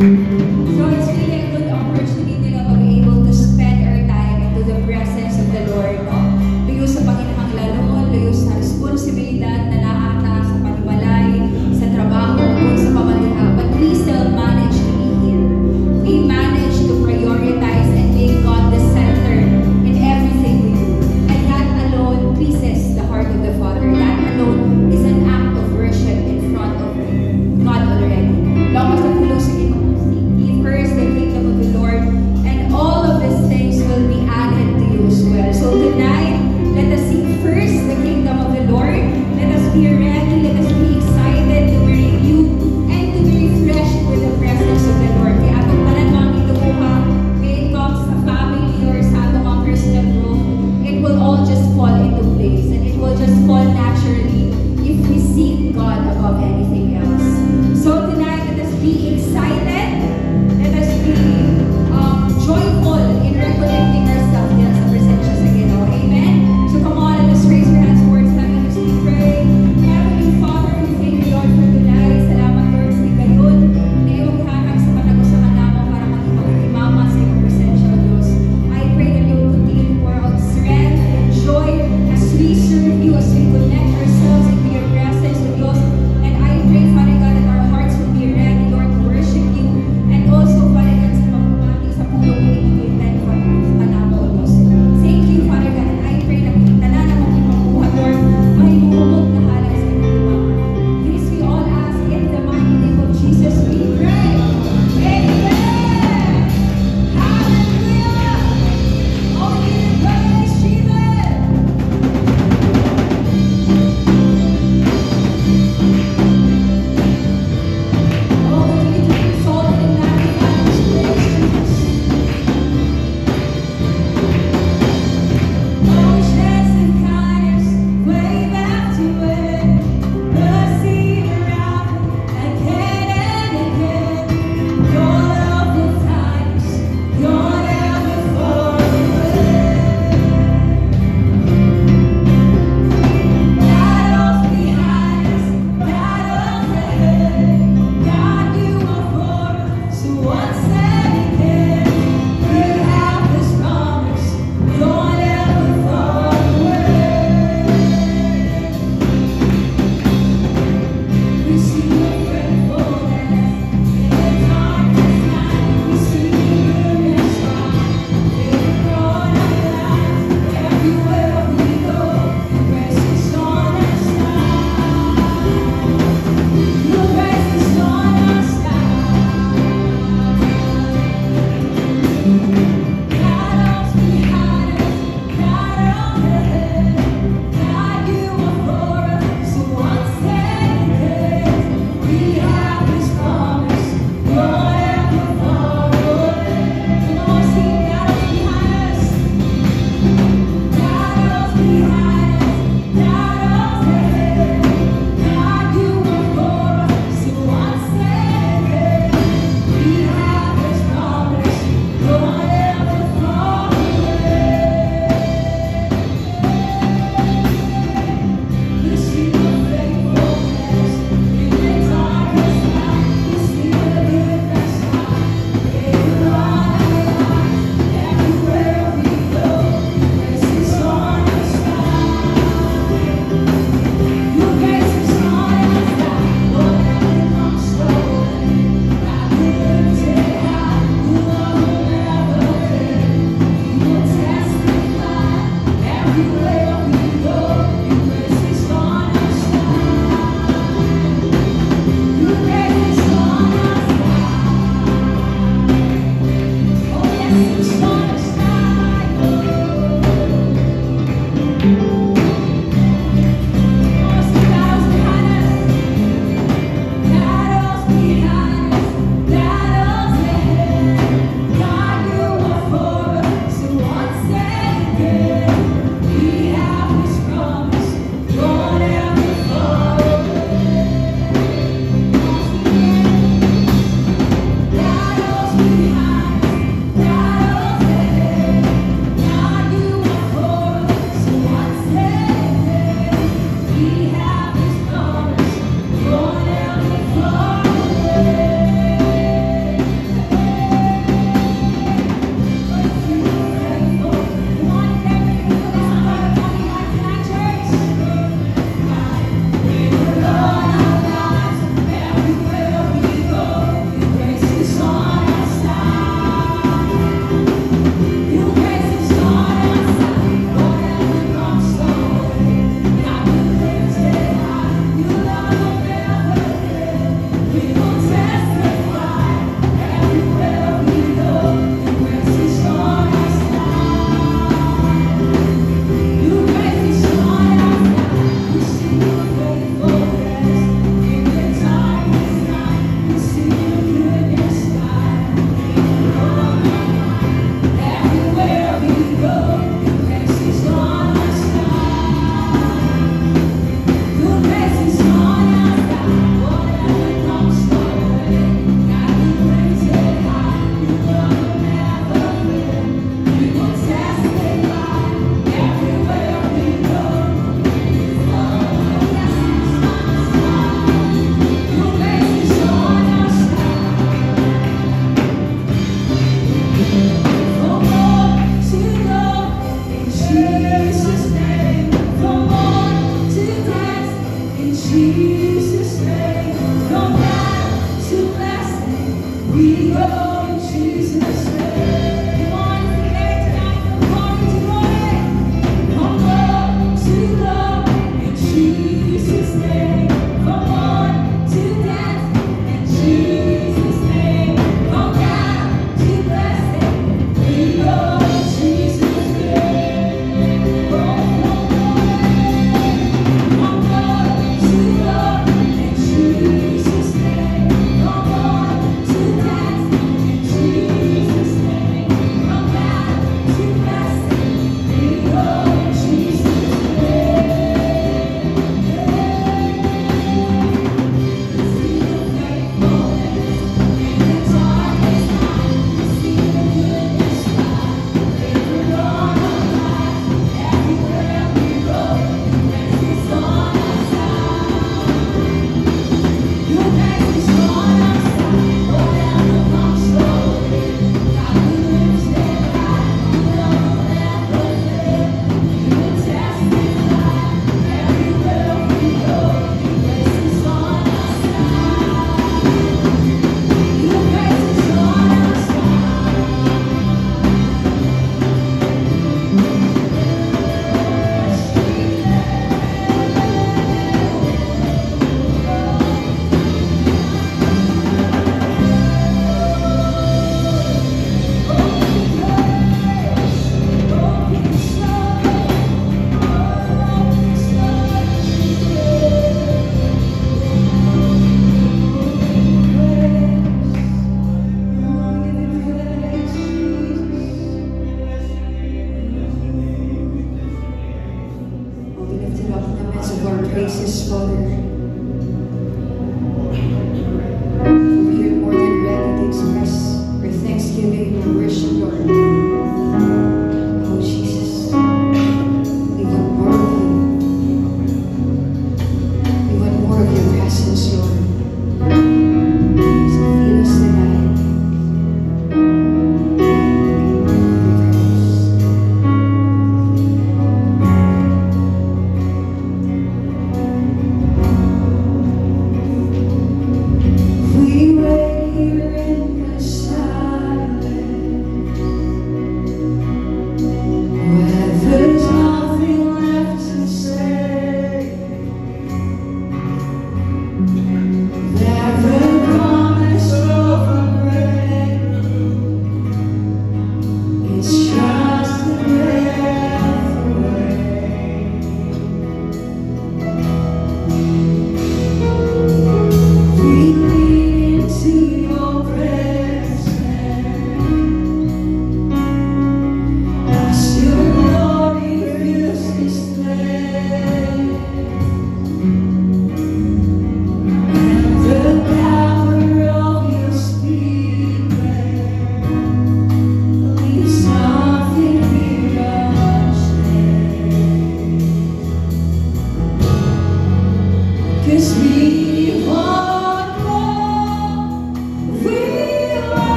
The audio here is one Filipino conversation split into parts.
So it's really a good opportunity na to be able to spend our time into the presence of the Lord. No? Layo sa panginahanglanon, layo sa responsibilidad na naata sa panimalay, sa trabaho, o sa pamaliha. But we still manage to be here. We manage to prioritize and make God the center in everything we do. And that alone pleases the heart of the Father. That alone is an act of worship in front of God already. Long as the full of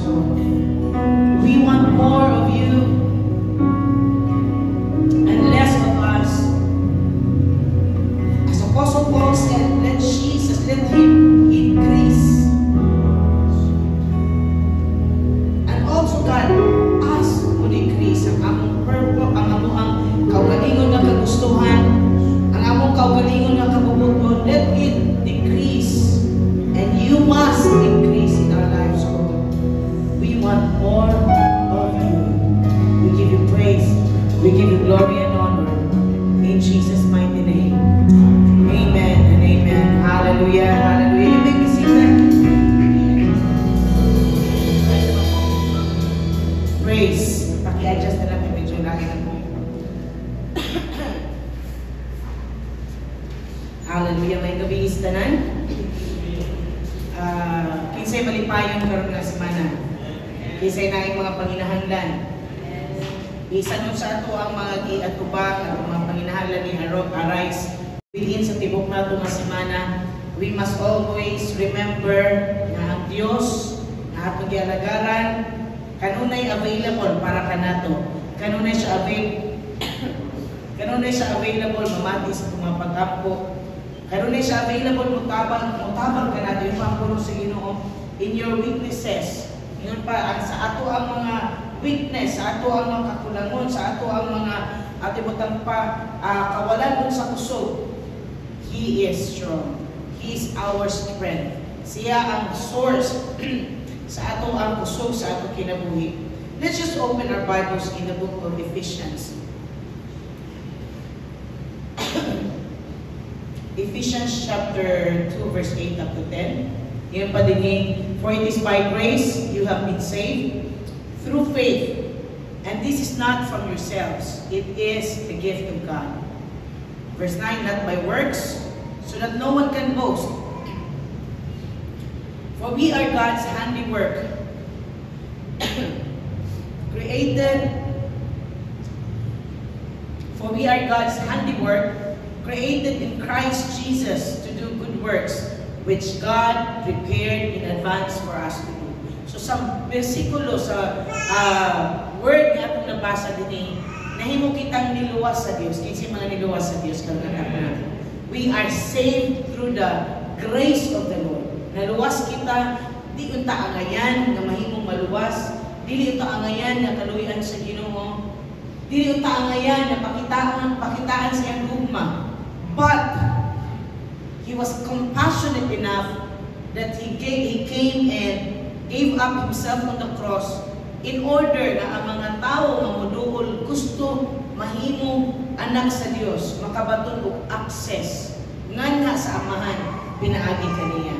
Lord. We want more of you and less of us. As Apostle Paul said, let Jesus, let Him increase. And also God, us will decrease. Ang among purpose, ang among kaugalingon nga kagustuhan, ang among kaugalingon nga kabubuton, let it decrease. And you must increase in our lives, Lord. We want more of you. We give you praise. We give you glory and honor. In Jesus' mighty name. Amen and amen. Hallelujah. Hallelujah. You may be seated. Praise. Paki-adjust na lang yung medyo lagi na po. Hallelujah. May gabi istanan. Kinsay malipayon karon nga semana. Kinsay na yung mga panginahanglan. Isa nun sa ato ang mga giatubang at mga panginahanglan ni Arise. Within sa tibok nato nga semana, we must always remember na ang Dios na atong gialagaran kanunay available para kanato. Kanunay siya available mamati sa mga pag-ampo. Kanunay siya available mutabang kanato yung pangpuno sa Ginoo in your weaknesses. Yun pa ang sa ato ang mga weakness, sa ato ang mga kakulangon, sa ato ang mga atibutang pa kawalan dun sa kusog. He is strong. He is our strength. Siya ang source sa ato ang kusog, sa ato kinabuhi. Let's just open our Bibles in the book of Ephesians. Ephesians chapter 2 verse 8 up to 10. Yung padiging, for it is by grace you have been saved through faith. And this is not from yourselves. It is the gift of God. Verse 9, not by works, so that no one can boast. For we are God's handiwork, created in Christ Jesus to do good works, which God prepared in advance for us to do. So sa versikulo, sa word nga itong nabasa din, nahimo kitang niluwas sa Diyos. Kasi mga niluwas sa Diyos. We are saved through the grace of the Lord. Naluwas kita, di unta angayan na mahimong maluwas, dili unta angayan na kaluyan sa Ginoo, dili unta angayan na pakitaan sa iyang gugma. But He was compassionate enough that He came and gave up Himself on the cross in order na ang mga tao nga moduol gusto mahimong anak sa Dios, makabaton og access nga sa Amahan pinaagi kaniya.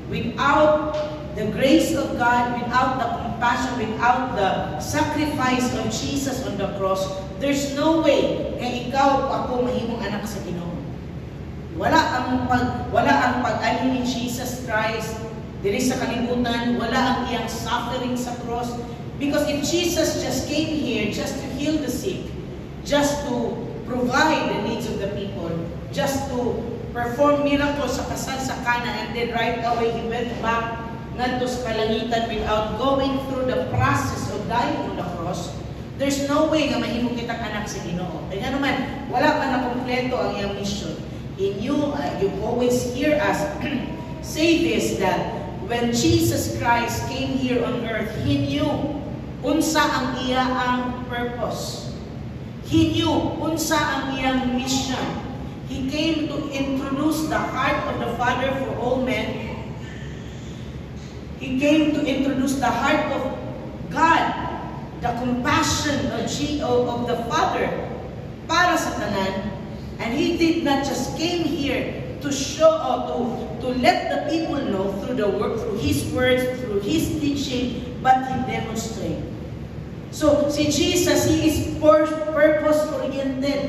Without the grace of God, without the compassion, without the sacrifice of Jesus on the cross, there's no way nga ikaw ako mahimong anak sa Ginoo. Wala ang pag-ani ni Jesus Christ diri sa kalibutan, wala ang iyang suffering sa cross. Because if Jesus just came here just to heal the sick, just to provide the needs of the people, just to perform miracles sa kasal sa Cana, and then right away He went back ngadto sa kalangitan without going through the process of dying on the cross, there's no way nga mahimo kitang anak sa Ginoo. Kaya naman, wala pa na kompleto ang iyang mission. You always hear us say this, that when Jesus Christ came here on earth, He knew unsa ang iyang purpose. He knew unsa ang iyang mission. He came to introduce the heart of the Father for all men. He came to introduce the heart of God, the compassion of the Father para sa tanan. And He did not just came here to show or to let the people know through the work, through His words, through His teaching, but He demonstrated. So, si Jesus, He is purpose-oriented.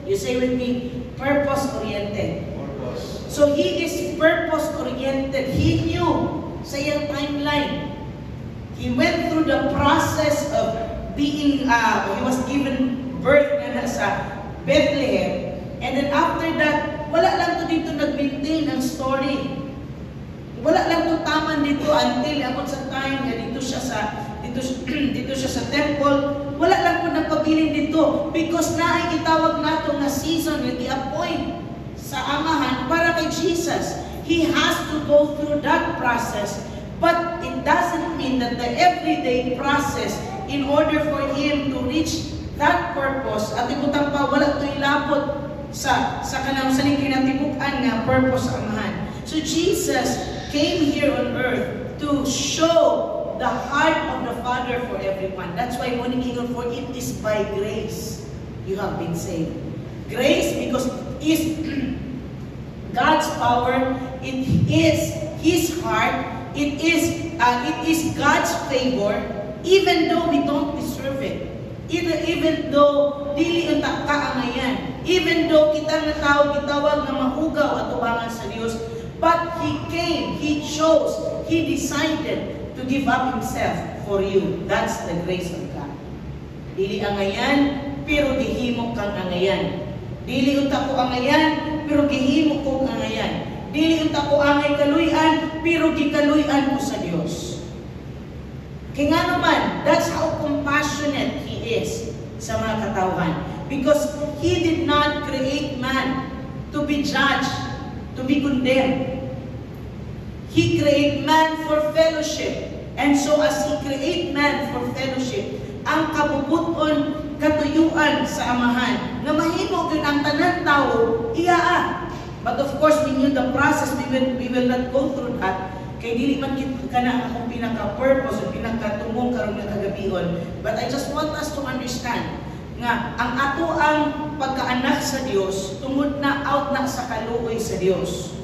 You say with me, purpose-oriented. So, He is purpose-oriented. He knew sa iyang timeline. He went through the process of being, He was given birth na sa Bethlehem. And then after that, wala lang to dito nag-maintain ang story. Wala lang to taman dito until abot sa time na dito siya sa dito siya sa temple, wala lang po nagpabilin dito because naay gitawag nato nga season nga gi-appoint sa amahan para kay Jesus. He has to go through that process, but it doesn't mean that the everyday process in order for him to reach that purpose at ibutang pa wala to ilapot sa kanang sa kinatibukan nga purpose sa amahan. So Jesus came here on earth to show the heart of the Father for everyone. That's why mo ningingon, for it is by grace you have been saved. Grace because it is God's power, it is His heart, it is God's favor, even though we don't deserve it. Even though dili unta kaangayan, even though kita nga tao gitawag nga mahugaw at tubangan sa Dios, but He came, He chose, He decided to give up Himself for you. That's the grace of God. Dili angayan, pero gihimo kang angayan. Dili unta ko angayan, pero gihimo kong angayan. Dili unta ko angay kaluy-an, pero gikaluy-an ko sa Dios. Kaya nga naman, that's how compassionate He is sa mga katawhan. Because He did not create man to be judged, to be condemned. He created man for fellowship. And so as He created man for fellowship, ang kabubuton, katuyuan sa amahan, nga mahimo gyud ang tanan tawo, iyaa. But of course, we knew the process, we will not go through that. Kay dili man kana akong pinaka-purpose o pinaka-tumong karon nga kagabion. But I just want us to understand nga ang ato ang pagkaanak sa Dios tungod na out na sa kaluoy sa Dios.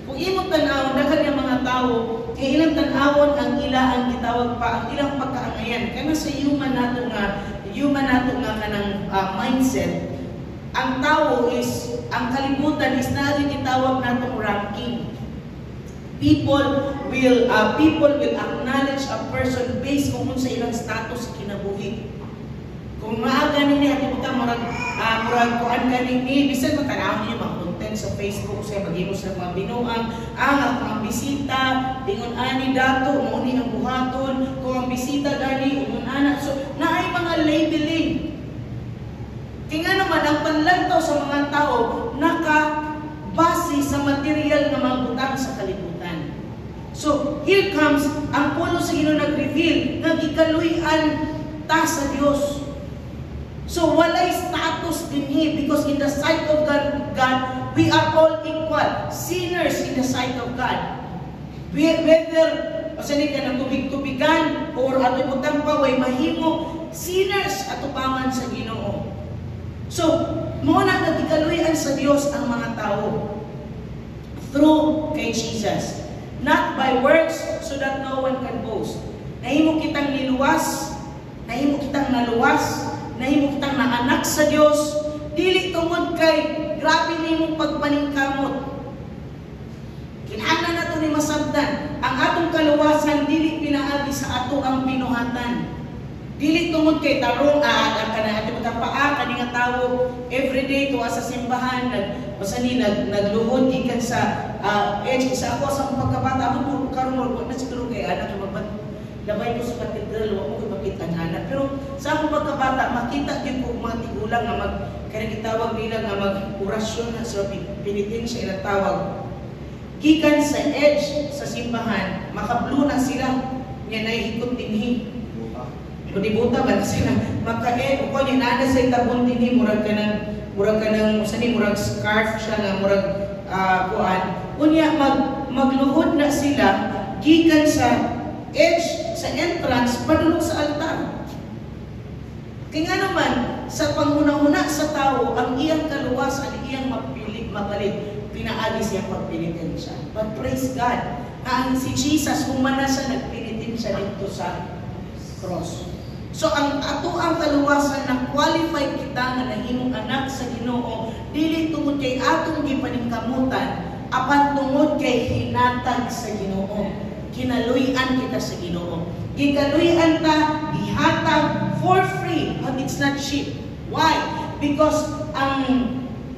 Kung imong tan-awon daghan nga mga tawo, kay ilang tan-awon ang ila ang gitawag pa ang ilang pagkaangayan. Kana sa human nato nga kanang mindset. Ang tao is, ang kalibutan is narin gitawag natong ranking. People will acknowledge a person based kung sa ilang status kinabuhi. Kung maaga nini at ibuta murag kuan kanini bisan matanaw niyo mga content sa Facebook sa magimo sa mga binuang ang bisita dingon ani dato mo ni ang buhaton kung ang bisita gani ingon ana so naay mga labeling. Kaya nga naman ang panlantaw sa mga tao nakabase sa material na mga butang sa kalibutan. So here comes ang puno sa Ginoo nag-reveal nga gikaluy-an ta sa Dios. So walay status dinhi because in the sight of God, we are all equal, sinners in the sight of God. Whether osani ka ng tubig-tubigan or ato butang paway mahimo, sinners atubangan sa Ginoo. So mo na nagikaluyan sa Dios ang mga tao through kay Jesus, not by works so that no one can boast. Nahimo kitang niluwas, nahimo kitang naluwas, nahimo kitang naanak sa Dios, dili tungod kay grabe nimong pagpaningkamot. Kinahanglan nato ni masabtan, ang atong kaluwasan dili pinaagi sa ato ang binuhatan. Dili tungod kay tarong ang kanang ato pagpaa kani nga tawo everyday tuwa sa simbahan nagluhod gikan sa edge sa ako sa pagkabata mo karon mo na siguro kay anak magbat labay ko sa katedral wa ko makita ang anak pero sa akong pagkabata makita gyud ko mga tigulang nga mag kani gitawag nila nga mag-orasyon sa penitensya ila tawag gikan sa edge sa simbahan makablo na sila nga nahikot dinhi. Kung dibuta ba sila makae ko ni nana sa itabon dinhi murag kanang usani murag scarf siya nga murag kuan unya magluhod na sila gikan sa edge sa entrance padulong sa altar. Kaya nga naman sa panguna-una sa tao ang iyang kaluwasan iyang mapalit pinaagi siyang pagpinitensya. But praise God ang si Jesus humana sa nagpinitensya dito sa cross. So ang ato ang kaluwasan na qualified kita nga nahimong anak sa Ginoo dili tungod kay atong gipaningkamutan apan tungod kay hinatag sa Ginoo. Kinaluy-an kita sa Ginoo. Gikaluy-an ta gihatag for free but it's not cheap. Why? Because ang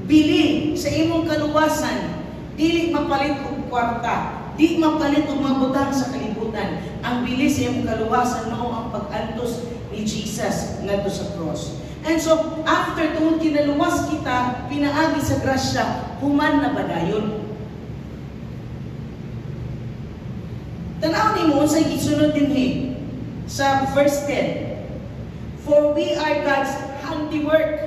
bili sa imong kaluwasan dili mapalit og kwarta. di mapalit o mabutang sa kalibutan. Ang bilis iyang kaluwasan mao ang pag-antos ni Jesus ngadto sa cross. And so, after tungod kinaluwas kita, pinaagi sa grasya, human na badayon. Tanaw ni mo sa gisunod din sa verse 10. For we are God's handiwork.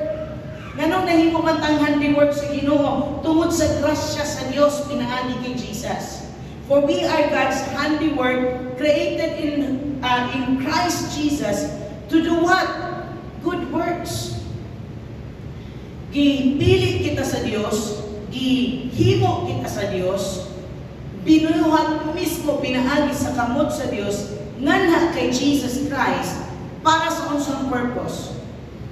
Nganong nahimo man tang handiwork sa Ginoo tungod sa grasya sa Dios pinaagi kay Jesus. For we are God's handiwork, created in Christ Jesus to do what? Good works. Gipili kita sa Dios, gihimo kita sa Dios, binuhat mismo pinaagi sa kamot sa Dios nganha kay Jesus Christ para sa unsang purpose,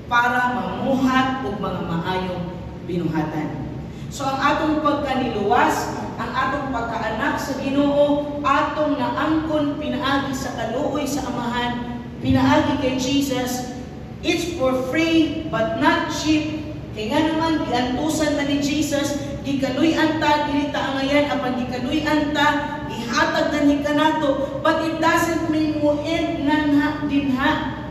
para mamuhat og mga maayong binuhatan. So ang atong pagkaniluwas, ang atong pagkaanak sa Ginoo, atong naangkon pinaagi sa kaluoy sa Amahan, pinaagi kay Jesus. It's for free but not cheap. Kaya nga naman, giantusan na ni Jesus, gikaluy-an ta, dili ta angayan, apan gikaluy-an ta, ihatag na ni kanato, but it doesn't mean mo end nanha dinha.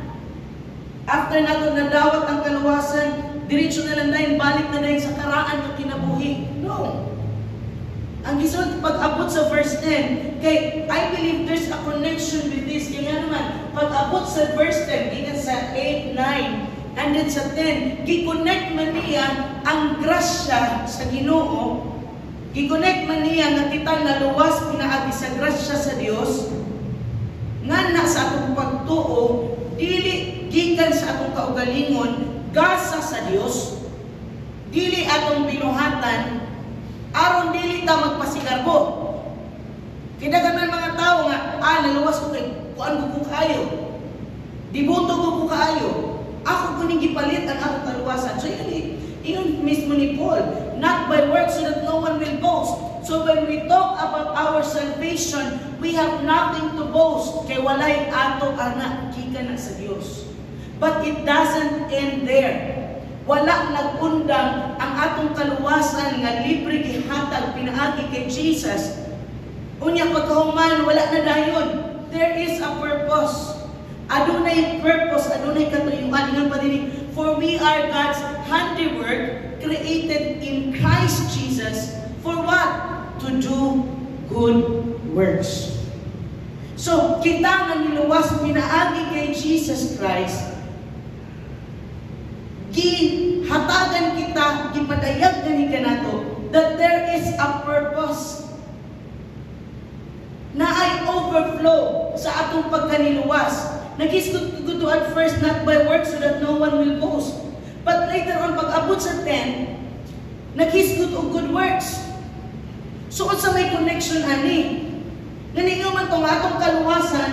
After nato nadawat ang kaluwasan, diretso na lang dahil, balik na dahil sa karaan ng kinabuhi. No. Ang gisunod pag-abot sa verse 10, kay I believe there's a connection with this. Kaya naman, pag-abot sa verse 10, gikan sa 8, 9, and then sa 10, gi-connect man niya ang grasya sa Ginoo, gi-connect man niya nga kita naluwas pinaagi sa grasya sa Dios, nga na sa atong pagtuo, dili gikan sa atong kaugalingon, gasa sa Dios, dili atong binuhatan, aron dili ta magpasigarbo. Kidaganan mga tao nga, naluwas ko kay kuan ko kaayo. Diboto ko kaayo. Ako ko ning gipalit ang akong kaluwasan. So yun mismo ni Paul, not by works so that no one will boast. So when we talk about our salvation, we have nothing to boast. Kay walay ato ana gikan na sa Dios. But it doesn't end there. Wala nagundang ang atong kaluwasan nga libre gihatag pinaagi kay Jesus. Unya pagkahuman, wala na dayon. There is a purpose. Adunay purpose, adunay katuyuan. Ingon pa din, for we are God's handiwork, created in Christ Jesus, for what? To do good works. So, kita nga niluwas pinaagi kay Jesus Christ, gihatagan kita, gipadayag na ni kanato, that there is a purpose na ay overflow sa atong pagkaniluwas. Naghisgot at first, not by works so that no one will boast. But later on, pag-abot sa 10, naghisgot og good works. So, kung sa may connection, ani, naninyo man itong atong kaluwasan,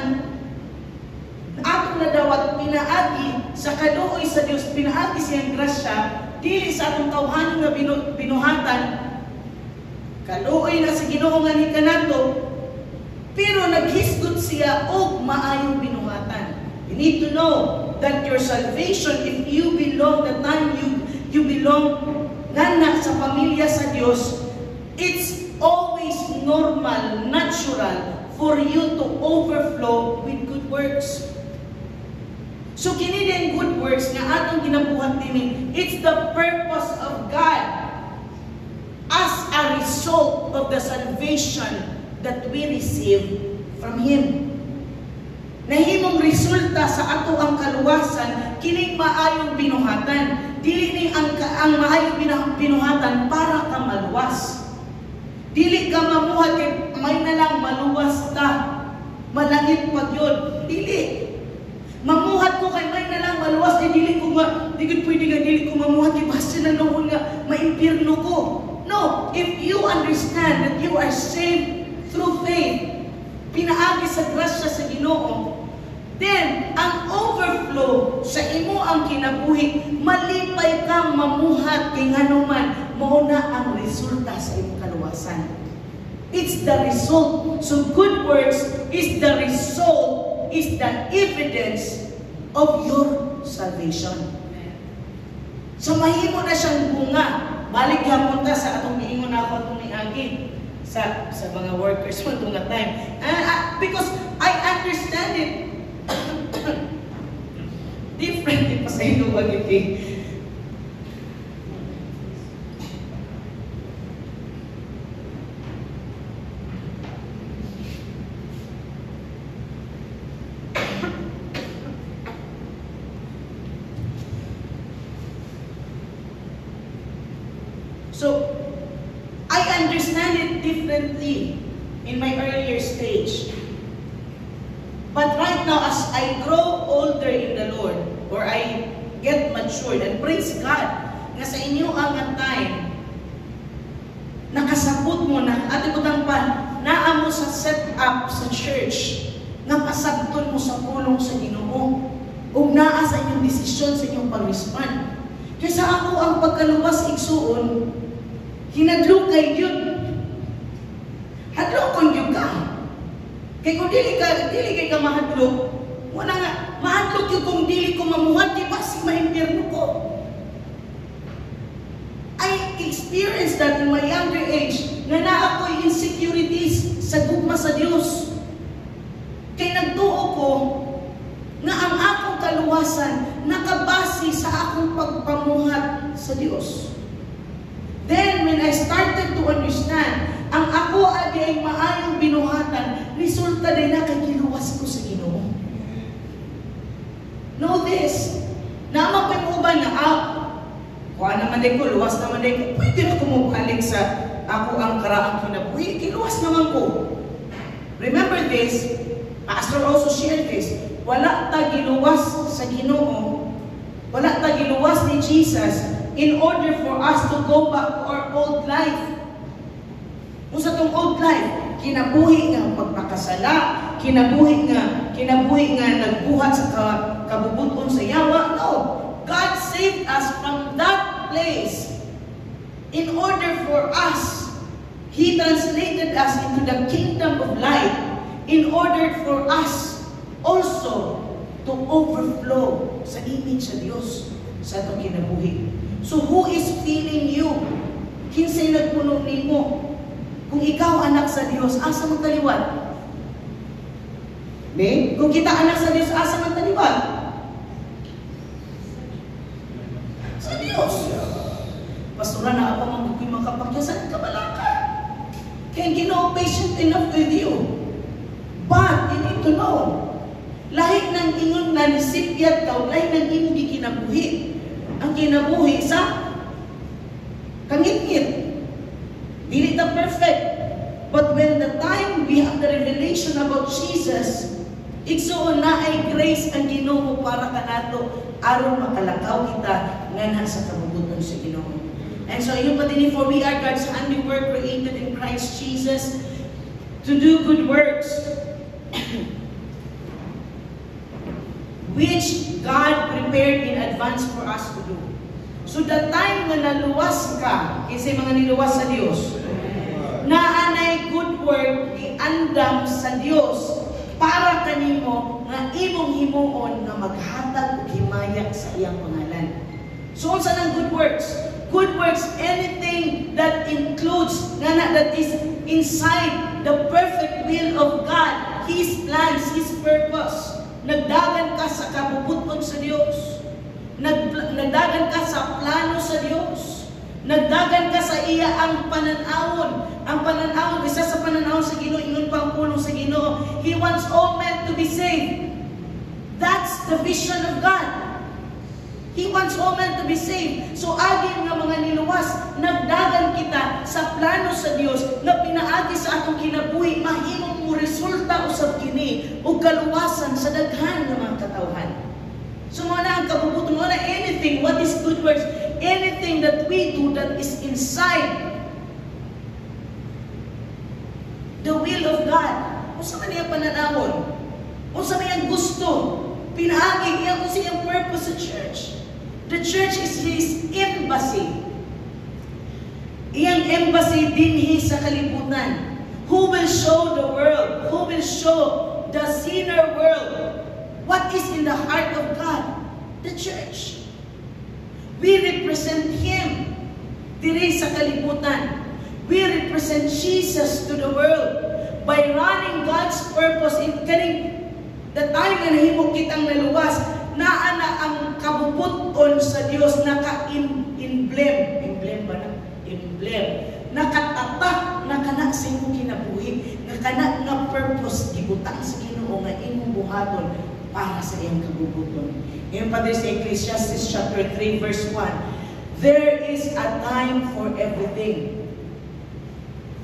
atong nadawat, pinaagi sa kaluoy sa Dios, pinaagi siyang grasya, dili sa atong tawhanon nga binuhatan, kaluoy na sa Ginoo nga ni kanato, pero naghisgot siya og maayong binuhatan. You need to know that your salvation, if you belong, the time you belong nga sa pamilya sa Dios, it's always normal, natural for you to overflow with good works. So kini din good works nga atong ginabuhat din, it's the purpose of God as a result of the salvation that we receive from Him. Nahimong resulta sa ato ang kaluwasan, kining maayong binuhatan. Dili ni ang maayong binuhatan para ka maluwas. Dili ka mamuhat kay may na lang maluwas ka. Malangit pag yun. Dili. Mamuhat ko kay may na lang maluwas, dili ko dili ko mamuhat kay basta na noon nga maimpirno ko. No, if you understand that you are saved through faith, pinaagi sa grasya sa Ginoo, then ang overflow sa imo ang kinabuhi, malipay kang mamuhat kay nganuman, mao na ang resulta sa imong kaluwasan. It's the result. So good works is the result, is the evidence of your salvation. So mahimo na siyang bunga. Balik hapon ta sa atong giingon ako atong niagi. sa mga workers mo nga time. Because I understand it. Different pa sa inyo magiging. So, I understand it differently in my earlier stage. But right now, as I grow older in the Lord, or I get matured, and praise God, nga sa inyo ang time, nakasabot mo na, ati ko pa, naa mo sa set-up sa church, nga pasabton mo sa pulong sa Ginoo, o naa sa inyong desisyon sa inyong pag-respond. Kaysa ako ang pagkalubas igsuon, hinadlukay yun. Hadlokon yun ka. Kaya kung dili ka mahadlok, wala nga, mahadlok yun kung dili ko mamuhat, di ba si ma-impirno ko? I experienced that in my younger age, na ako'y insecurities sa gugma sa Diyos. Kaya nagtuo ko, na ang akong kaluwasan, nakabase sa akong pagpamuhat sa Diyos. Then, when I started to understand, ang ako ay maayong binuhatan, resulta din na kagiluwas ko sa Ginoo. Know this, naman ko'y uban na, kuha naman din ko, luwas naman din ko, pwede na kumubalik sa ako ang karaang kinabuhi, kiluwas naman ko. Remember this, Pastor also shared this, wala ta giluwas sa Ginoo, wala ta giluwas ni Jesus, in order for us to go back to our old life. Kung sa itong old life, kinabuhi nga pagpakasala, kinabuhi nga nagbuhat sa kabubuton sa yawa. No! God saved us from that place. In order for us, He translated us into the kingdom of light in order for us also to overflow sa image sa Diyos sa itong kinabuhi. So who is feeling you? Kinsay nagpuno nimo? Kung ikaw anak sa Diyos, asa man taliwat? Kung kita anak sa Diyos, asa man taliwat? Sa Diyos. Pastora na ako magkukuy makapagyasan ka balaka. Kaya Ginoo patient enough with you. But you need to know, lahit ng ingon na nisipyat ka, lahit ng imong gikinabuhi. Ang kinabuhi sa kangit-ngit. Dili ta perfect. But when the time we have the revelation about Jesus, igsuon na ay grace ang Ginoo para kanato aron makalakaw kita nga sa kabubuton sa Ginoo. And so yun pa din, for we are God's handiwork created in Christ Jesus to do good works which God prepared in advance for us to do. So the time na naluwas ka, kasi mga niluwas sa Diyos, naanay good work iandam sa Diyos para kanimo nga imong himuon na maghatag og himaya sa iyang pangalan. So unsa nang good works? Good works, anything that includes, that is inside the perfect will of God, His plans, His purpose. Nagdagan ka sa kabubuton sa Diyos. Nagdagan ka sa plano sa Diyos. Nagdagan ka sa iya ang pananawon. Ang pananawon, isa sa pananawon sa Ginoo, ingon pang pulong sa Ginoo. He wants all men to be saved. That's the vision of God. He wants all men to be saved. So agin nga mga niluwas, nagdagan kita sa plano sa Dios na pinaagi sa atong kinabuhi, mahimong mo resulta usab kini ug kaluwasan sa daghan nga mga katawhan. So mga ang kabubuton, mga anything, what is good works? Anything that we do that is inside the will of God. Unsa man iyang pananawon? Unsa man iyang gusto? Pinaagi niya kung siyang purpose sa church. The church is His embassy. Iyang embassy dinhi sa kalibutan. Who will show the world? Who will show the sinner world what is in the heart of God? The church. We represent Him diri sa kalibutan. We represent present Jesus to the world by running God's purpose in kaning the time na nahimo kitang naluwas, naa na ang kabubuton sa Dios naka-emblem ba na? Emblem. Nakatatak na kana sa imong kinabuhi, na kana nga purpose gibutang sa Ginoo nga imong buhaton para sa iyang kabubuton. Ngayon pa sa Ecclesiastes chapter 3 verse 1, there is a time for everything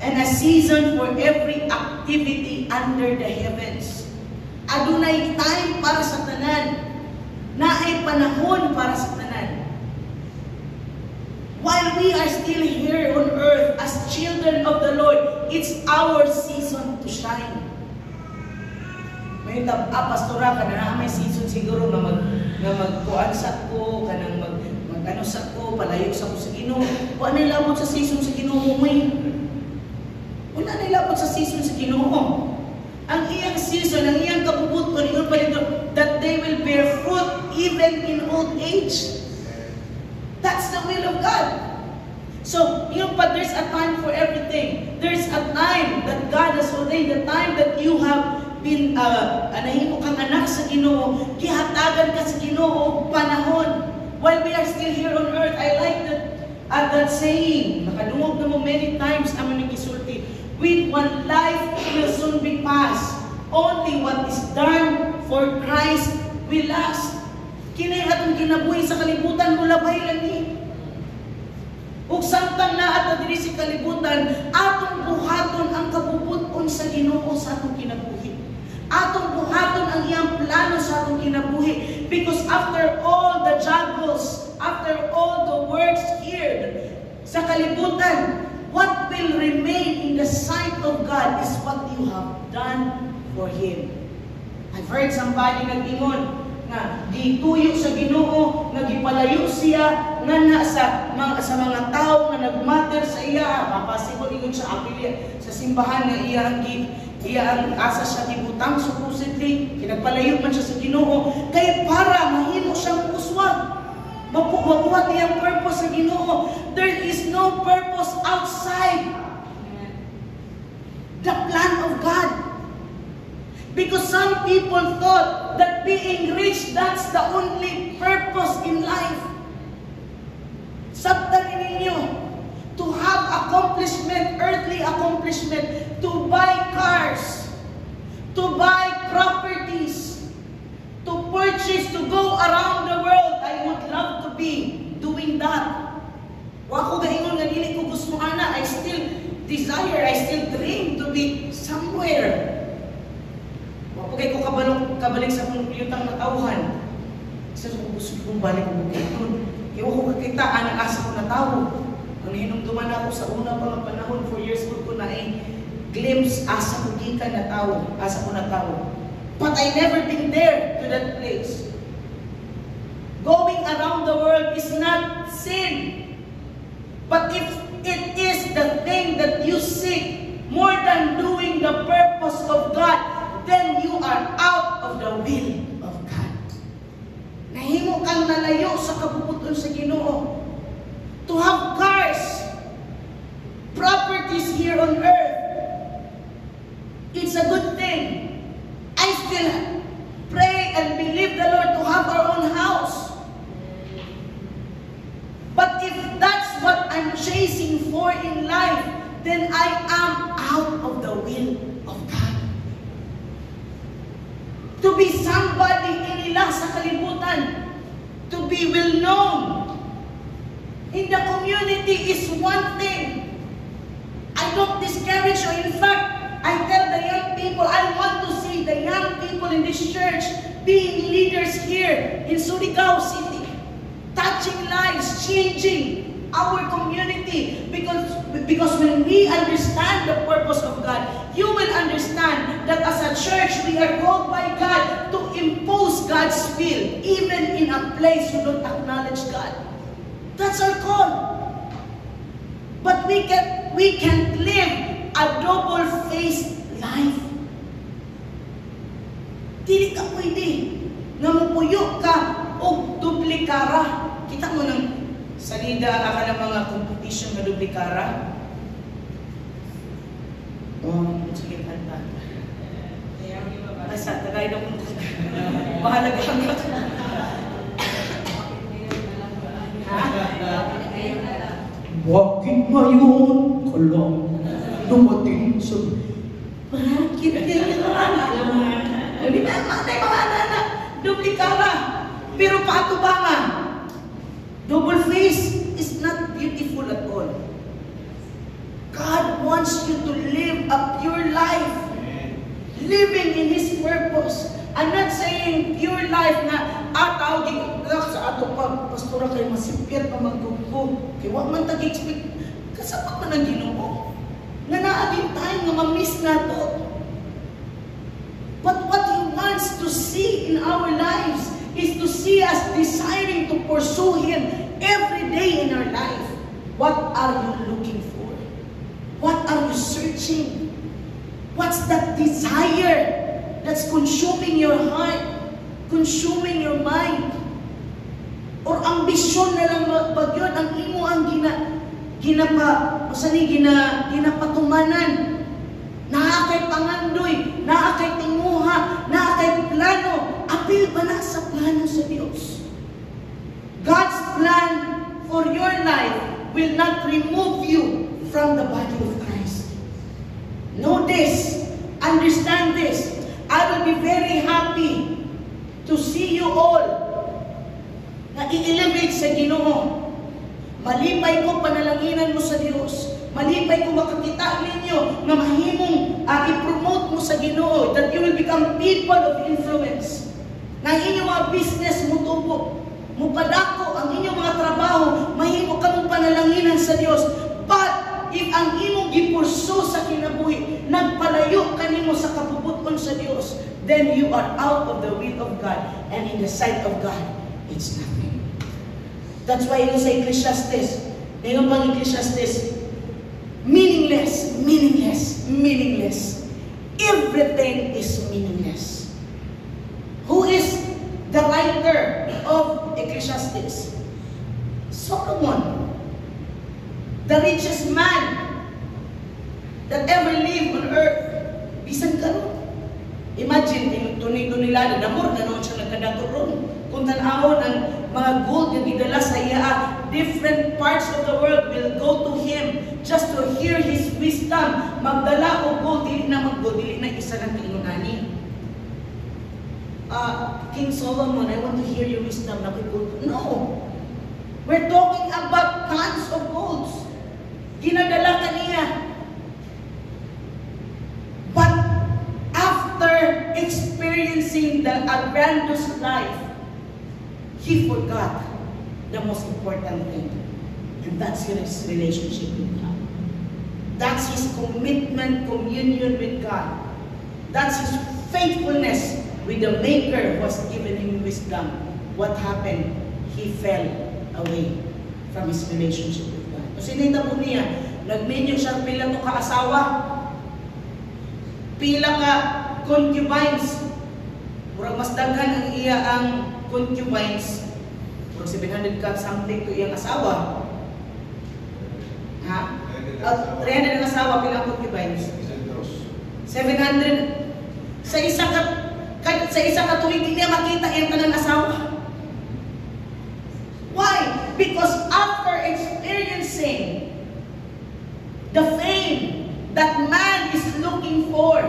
and a season for every activity under the heavens. Adunay time para sa tanan, naay panahon para sa tanan. While we are still here on earth as children of the Lord, it's our season to shine. May pastora ka na may season siguro na magkuan sa ko, kanang mag-ano sa ko, palayo sa ko sa Ginoo. Wala na labot sa season sa Ginoo mo. Wala na labot sa season sa Ginoo. Ang iyang season, ang iyang kabubuton, ingon pa dito, that they will bear fruit even in old age. That's the will of God. So, but there's a time for everything. There's a time that God has ordained, the time that you have been, nahimo kang anak sa Ginoo, gihatagan ka sa Ginoo, panahon. While we are still here on earth, I like that saying, nakadungog na mo many times naman nagkisulti, with one life will soon be passed. Only what is done for Christ will last. Kinay atong kinabuhi sa kalibutan, mulabay lang ni. Ug samtang naa ta diri sa kalibutan, atong buhaton ang kabubuton sa Ginoo sa atong kinabuhi. Atong buhaton ang iyang plano sa atong kinabuhi. Because after all the juggles, after all the works here sa kalibutan, what will remain in the sight of God is what you have done for Him. I've heard somebody nag-ingon nga gituyo sa Ginoo, nga gipalayo siya nga sa mga tao nga nagmatter sa iya, mapasigol ingon sa apilya sa simbahan nga iya ang asa siya gibutang supposedly, kinagpalayo man siya sa Ginoo kay para mahimo siyang uswag. Mabuhat niyang purpose sa Ginoo. There is no purpose outside the plan of God. Because some people thought that being rich, that's the only purpose in life. Sabtan ninyo, to have accomplishment, earthly accomplishment, to buy cars, to buy properties, to purchase, to go around the world. I would love to be doing that. Wa ko gaingon nga dili ko gusto ana, I still desire, I still dream to be somewhere. Okay, kung kabalik sa akong yutang na tauhan, isa ko gusto kong balik ko doon. Kaya ko kakita, anang asa ko na tao. Ang hinumduman ako sa una pa ng panahon, 4 years old ko na glimpse, asa ko gikan na tao, asa ko na tao. But I never been there to that place. Going around the world is not sin. But if it is the thing that you seek more than doing the purpose of God, then you are out of the will of God. Nahimo kang nalayo sa kabubuton sa Ginoo. To have cars, properties here on earth, it's a good thing. I still pray and believe the Lord to have our own house. But if that's what I'm chasing for in life, then I am out of the will of God. To be somebody inila sa kalibutan, to be well known in the community is one thing. I don't discourage you. In fact, I tell the young people, I want to see the young people in this church being leaders here in Surigao City, touching lives, changing our community. Because when we understand the purpose of God, you will understand that as a church, we are called by God to impose God's will, even in a place you don't acknowledge God. That's our call. But we can't live a double-faced life. Dili ka pwede nga mapuyo ka o duplikara. Kita mo ng salida ka ng mga competition na duplikara. Sige, kanta. Basta, tagay na kung mahalaga hanggang. Bakit ngayon ka lang dumating sa... Bakit ganyan naman? Hindi na, matay mga anak. Duplikara. Pero paatubangan. Double face is not beautiful at all. God wants you to live a pure life. Living in His purpose. I'm not saying pure life na tao sa ato pa, pastora kayo masipir pa magkupo. Kaya wag man tag-expect. Kasapat man ang Ginoo. Nga naaging tayo nga ma-miss na to. But what He wants to see in our lives is to see us desiring to pursue Him every day in our life. What are you looking for? What are you searching? What's that desire that's consuming your heart, consuming your mind? Or ambisyon na lang bagyon ang imo ang ginapatumanan. Naa kay pangandoy, naa kay tinguha, naa kay plano. Apil ba na sa plano sa Diyos? God's plan for your life will not remove you from the body of Christ. Know this. Understand this. I will be very happy to see you all na i-elevate sa Ginoo. Malipay ko panalanginan mo sa Diyos. Malipay ko makakita ninyo na mahimong i-promote mo sa Ginoo, that you will become people of influence. Na inyong mga business mo tubo, mupadako ang inyong mga trabaho, mahimo ka mong panalanginan sa Diyos. But if ang imong gipurso sa kinabuhi, nagpalayo kanimo sa kapuputon sa Diyos, then you are out of the will of God, and in the sight of God, it's nothing. That's why sa Ecclesiastes, ngayon pang Ecclesiastes, meaningless, meaningless, meaningless. Everything is meaningless. Who is the writer of Ecclesiastes? Solomon, the richest man that ever lived on earth. Bisan karon. Imagine, tunay-tunay nila, namor na noon siya nagkadaturon. Kung tanawon ang mga gold na gidala sa iya, different parts of the world will go to him just to hear his wisdom. Magdala o gold, dili na mag-gold, dili na isa ng tinunani. King Solomon, I want to hear your wisdom. No. We're talking about tons of golds. Ginadala ka niya. But after experiencing the grandiose life, he forgot the most important thing. And that's his relationship with God. That's his commitment, communion with God. That's his faithfulness with the Maker who has given him wisdom. What happened? He fell away from his relationship with God. Kasi nitabo niya, nagmenyo siya pila to ka-asawa, pila ka concubines. Murag mas daghan ang iya ang concubines. Murag 700 ka something to iyang asawa. Ha? 300 ang asawa, pila ang concubines? 700. Sa isa ka tuwing hindi niya makita iyang tanan asawa. Why? Because after experiencing the fame that man is looking for,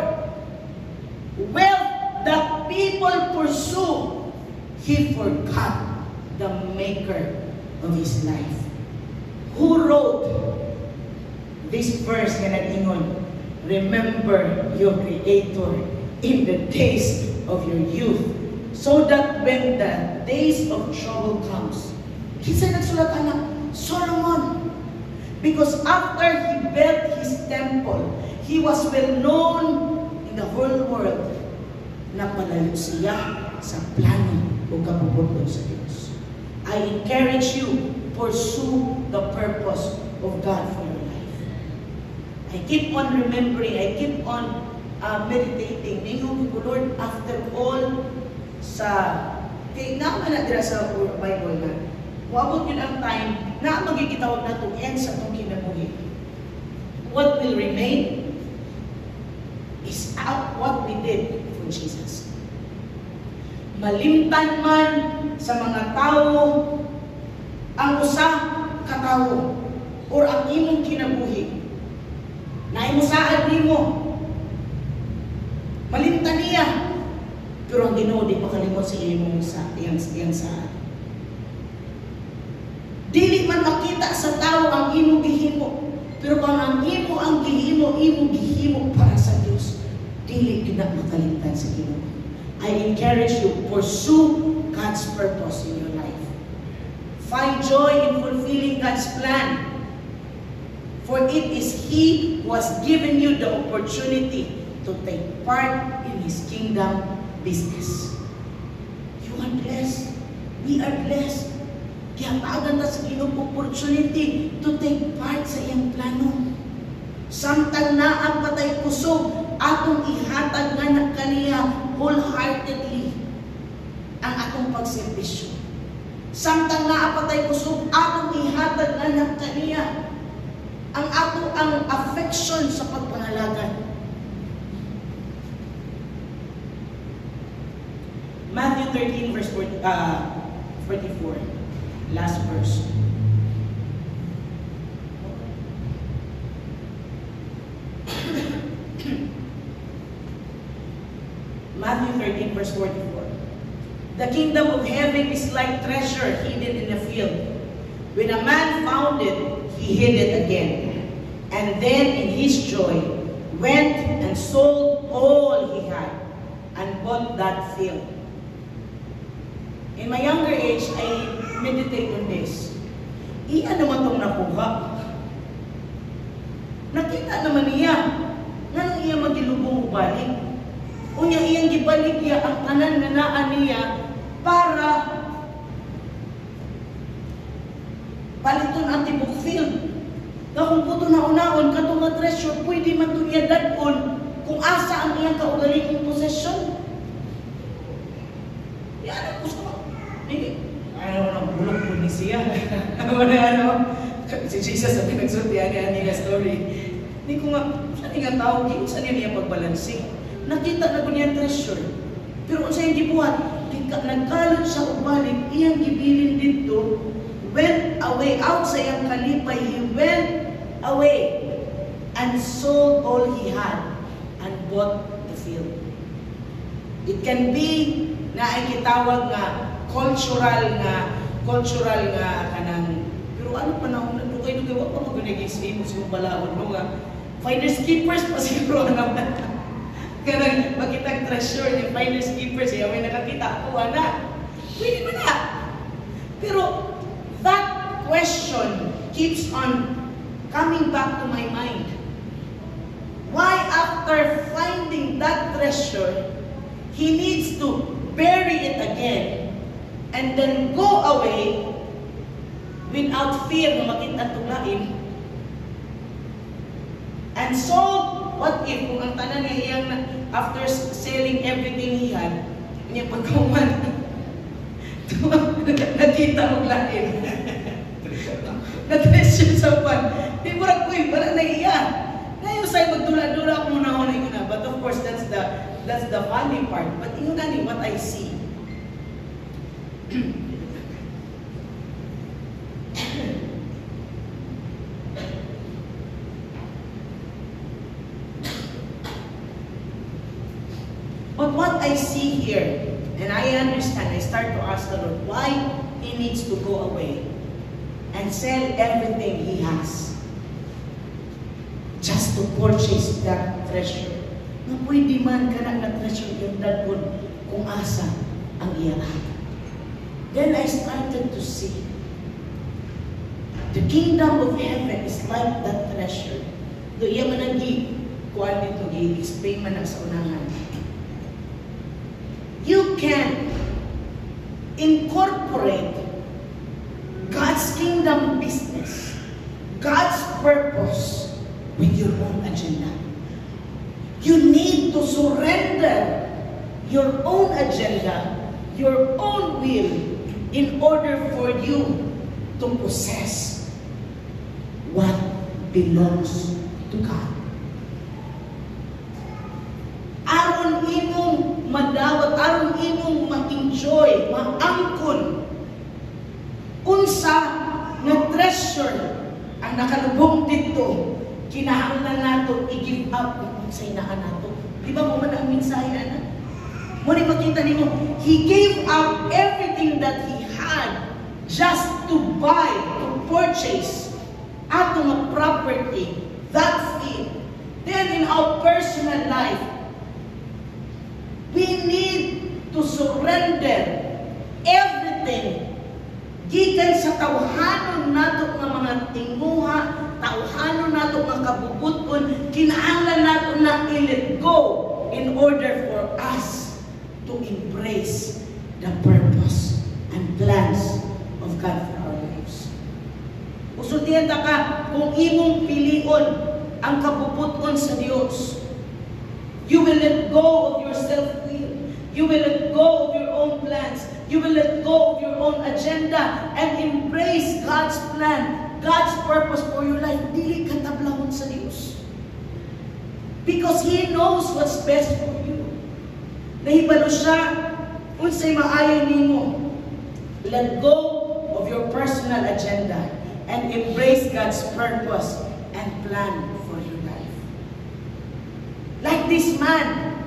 wealth that people pursue, he forgot the Maker of his life. Who wrote this verse nga nag-ingon? Remember your Creator in the days of your youth, so that when the days of trouble comes. Kinsa nagsulat anak? Solomon. Because after he built his temple, he was well known in the whole world na palayo siya sa plano o kabubuton sa Diyos. I encourage you, pursue the purpose of God for your life. I keep on remembering, I keep on meditating. Ningon ko, Lord, after all sa kaya naman na dira sa Bible na wabot yun ang time na magigitawag na to end sa itong kinabuhi. What will remain? is what we did for Jesus. Malimtan man sa mga tao ang usa ka tawo or ang imong kinabuhi. Naimusaad nimo. Malimtan niya. Pero ang Ginoo di makalimot sa imong iyang saad. Dili man makita sa tao ang imong gihimo, pero kung ang imo ang gihimo para sa Dios, dili gid makalimtan sa Ginoo. I encourage you, pursue God's purpose in your life. Find joy in fulfilling God's plan. For it is He who has given you the opportunity to take part in His kingdom business. You are blessed. We are blessed. Kaya tawagan ta sa Ginoo opportunity to take part sa iyang plano. Samtang naa patay kusog, atong ihatag nga kaniya wholeheartedly ang atong pagserbisyo. Samtang naa patay kusog, atong ihatag nga kaniya ang affection sa pagpangalagan. Matthew 13 verse 44. Last verse. Matthew 13 verse 44. The kingdom of heaven is like treasure hidden in a field. When a man found it, he hid it again. And then in his joy, went and sold all he had and bought that field. In my younger age, I meditate on this. Iya naman itong nakuha. Nakita naman niya nga nang iya magilubong ubalik. Unya iyang gibalik niya ang tanan nga naa niya para paliton ang tibok field. Na kung puto na unaon, katong nga treasure, pwede man ito niya dadon kung asa ang iyang kaugaling possession. Yan ang gusto mo. Ano, bulok po ni siya. Si Jesus ang pinagsultihan niya nga story. Hindi ko nga, saan nga tao, saan niya pagbalansi? Nakita na ko niya treasure. Pero kung sa'yo gibuhat, nagkalot sa ubalik, iyang gibilin dito, went away, out sa iyang kalipay, he went away and sold all he had and bought the field. It can be na ay kitawag nga cultural nga kanang, pero ano pa na dugay-dugay wa pa magunagay sa imo sa balaod mo nga finders keepers pa siguro naman. Kanang makitang treasure ni finders keepers ay may nakakita ko ana. Pwede man na. Pero that question keeps on coming back to my mind. Why after finding that treasure, he needs to bury it again and then go away without fear na makita tulain? And so, what if kung ang tanan niya iyang after selling everything he had, niya pagkuman nakita og lain. Na-treasure sa pan. Di murag ko para na iya. Ngayon sa'yo magdula-dula ako muna ko na. But of course, that's the funny part. But yun na what I see. But what I see here, and I understand, I start to ask the Lord why He needs to go away and sell everything He has just to purchase that treasure. Na pwede man ka na treasure yung dadon kung asa ang iyang. Then I started to see the kingdom of heaven is like that treasure. Do iya man ang kuan nito gi-explain man ang sa unahan. You can incorporate God's kingdom business, God's purpose with your own agenda. You need to surrender your own agenda, your own will, in order for you to possess what belongs to God. nakalubong dito, kinahanglan nato i-give up kung sa inaan nato. Di ba mo man ang mensahe, anak? Muna makita niyo, he gave up everything that he had just to buy, to purchase atong property, that field. Then in our personal life, we need to surrender everything. Gikan sa tawhanon nato ng mga tinguha, tawhanon nato ng kabubuton, kinahanglan nato na i-let go in order for us to embrace the purpose and plans of God for our lives. Usultihan ta ka, kung imong pilion ang kabubuton sa Dios, you will let go of your self-will. You will let go of your own plans. You will let go of your own agenda and embrace God's plan, God's purpose for your life. Dili ka tablahon sa Dios. Because He knows what's best for you. Nahibalo siya, unsay maayo nimo. Let go of your personal agenda and embrace God's purpose and plan for your life. Like this man,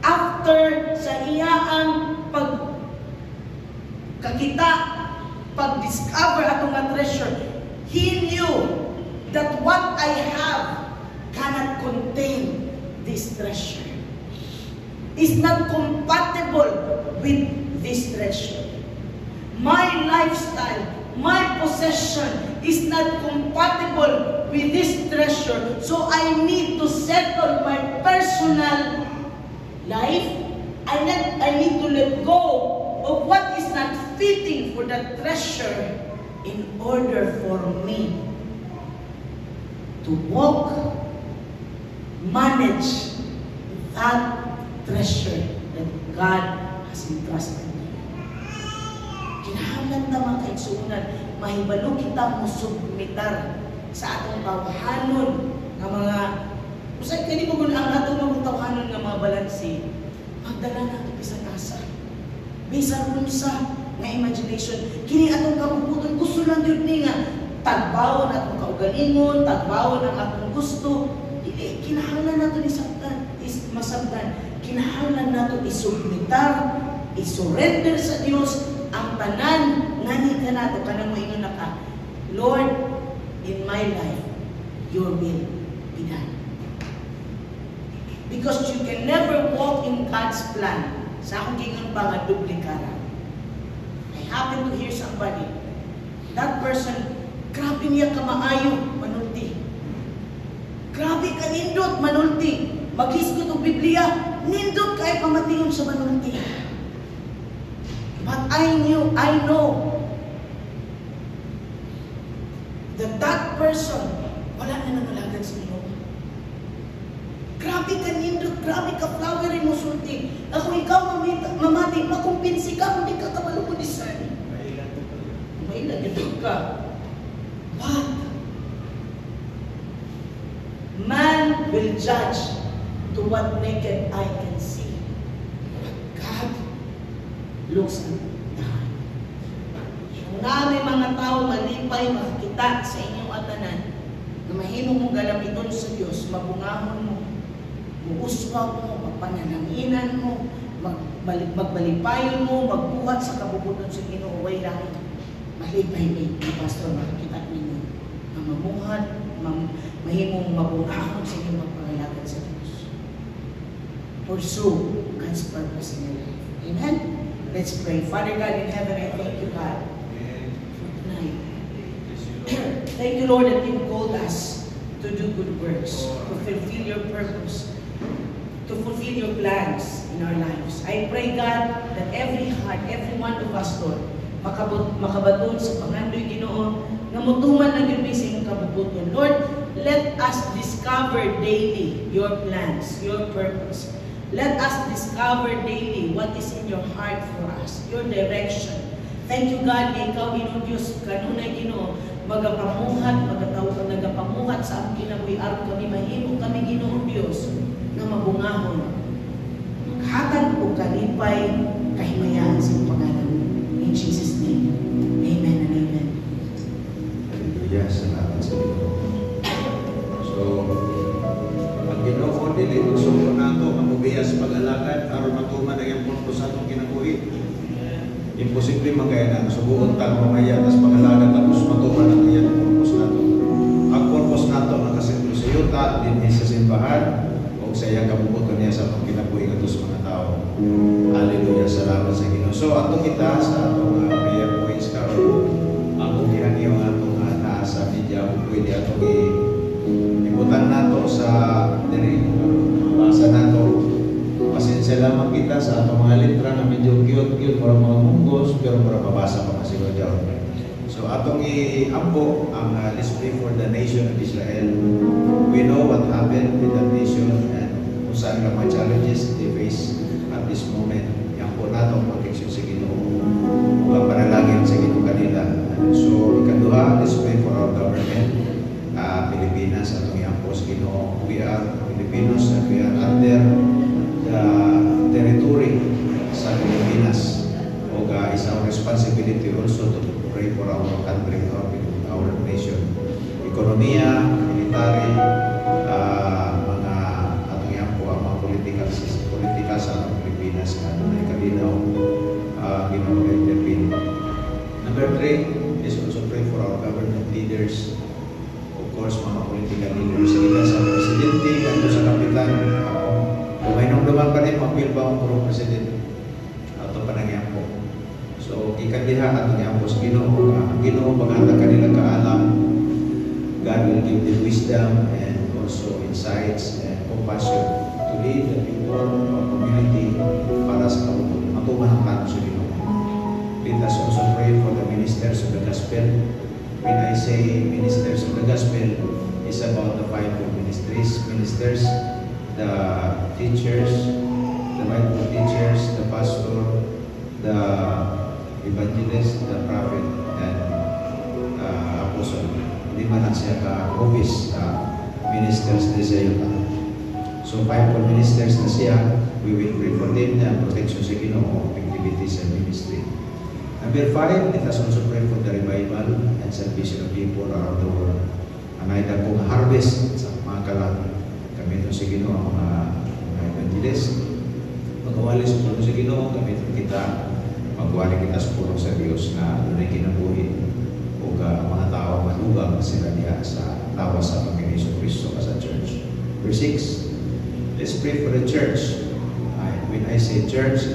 after sa iyang pagkakita, pag-discover atong nga treasure, he knew that what I have cannot contain this treasure. Is not compatible with this treasure. My lifestyle, my possession is not compatible with this treasure. So I need to settle my personal life. I need to let go of what is not fitting for that treasure in order for me to walk, manage that treasure that God has entrusted me. Kinahanglan na mga kaigsuunan, mahibalo kita mo submitar sa atong tawhanon ng mga, usay kani mo ang atong mga tawhanon ng mga balansi, magdala na ito isang asa. Bisan unsa nga imagination, kini atong kabubuton, gusto lang yun ni nga, tagbawon atong kaugalingon, tagbawon ang atong gusto, kinahanglan nato ni sabtan, masabtan. Kinahanglan nato isubmitar, isurrender sa Dios ang tanan ngani ka nato kanang moingon na ka, Lord, in my life, your will be done. Because you can never walk in God's plan. Sa akong gingon pa nga duplikara. I happen to hear somebody, that person, grabe niya kamaayo, manulti. Grabe ka nindot, manulti. Maghisgot og Biblia, nindot kay pamatingon sa manulti. But I know that person wala na nangalagad sa Ginoo. Grabe ka nindot, grabe ka flowery mo sulti. Ako ikaw mamati, makumpinsi ka, hindi ka kabalo mo discern. May nagidot ka. But man will judge to what naked eye can see. God looks at the heart. Kung na may mga tao malipay makakita sa inyong atanan, na mahimo mong galamiton sa Diyos, mabungahon mo, muuswag mo, magpanananginan mo, magbalipayon mo, magbuhat sa kabubuton sa Ginoo, way lang. Malipay ni Pastor, makakita ninyo. Mamuhat, mahimong mabungahon sa inyong magpangalagan sa Diyos. Pursue God's purpose in your life. Amen? Let's pray. Father God in heaven, I thank you, God, for tonight. Thank you, Lord, that you called us to do good works, to fulfill your purpose, to fulfill your plans in our lives. I pray, God, that every heart, every one of us, Lord, makabaton sa pangandoy Ginoo, nga mutuman ang yun sa inyong kabubuton. Lord, let us discover daily your plans, your purpose. Let us discover daily what is in your heart for us, your direction. Thank you, God, na ikaw, Ginoo Diyos, kanunay Ginoo, magapamuhat, nagapamuhat sa aming kinabuhi, aron kami mahimo kami, Ginoo Diyos, na mabungahon. Maghatag o kalipay, kahimayaan sa iyong pangalan. In Jesus' name, amen and amen. Hallelujah. Salamat sa Diyos. Ginoo dili kusog nato mabubiyas pag-alagad aron matuman ang iyang purpose sa atong kinabuhi. Imposible man kaya na subuon tag mamaya tas pag-alagad tapos matuman ang iyang purpose nato. Ang purpose nato nakasentro sa yuta dinhi sa simbahan o sa iyang kabubuton niya sa atong kinabuhi kadto sa mga tao. Hallelujah, salamat sa Ginoo. So ato kita sa atong prayer points karon ang gihangi ang atong naa sa media pwede atong ibutan nato sa diri basa nato. Pasensya lamang kita sa atong mga letra na medyo cute para mga munggos pero para mabasa pa kasi ko diyan. So atong iampo ang let's pray for the nation of Israel. We know what happened with that nation and kung saan ang mga challenges they face at this moment. Iampo nato ang protection sa Ginoo. Ang panalangin sa Ginoo kanila. So ikaduha, let's pray for our government. Pilipinas atong iampo sa Ginoo. We are Filipinos and we are under the territory sa Pilipinas. O is our responsibility also to pray for our country, our nation. Ekonomiya, military, mga atong iampo ang mga political sa atong Pilipinas na dunay kalinaw Ginoo intervene. Number 3 is also pray for our government leaders. Of course, mga political leaders sila sa presidente, kanto sa kapitan. Kung may nungduman pa rin, mapil ba ang puro presidente? Ito pa nangyampo. So, ikandiha at nangyampo sa Ginoo. Ang Ginoo, maganda kanila kaalam. God will give them wisdom and also insights and compassion to lead the people of our community para sa matuman ang plano sa Ginoo. Let us also pray for the ministers of the gospel. When I say ministers of the gospel, it's about the fivefold ministers, the teachers, the Bible teachers, the pastor, the evangelist, the prophet, and apostle. Hindi man lang siya ka-office ministers na siya yun. So fivefold ministers na siya, we will pray for them na protection sa Ginoo, activities and ministry. Number 5, let us also pray for the revival and salvation of people around the world. Ang naitag kong harvest sa mga kalan. Kami ito sa Ginoo, ang mga evangelist. Magawali sa puno sa Ginoo, kami ito kita. Magawali kita sa puno sa Diyos na doon ay kinabuhi. O mga tao malugang sila niya sa tawa sa Panginoon Kristo sa church. Verse 6, let's pray for the church. When I say church,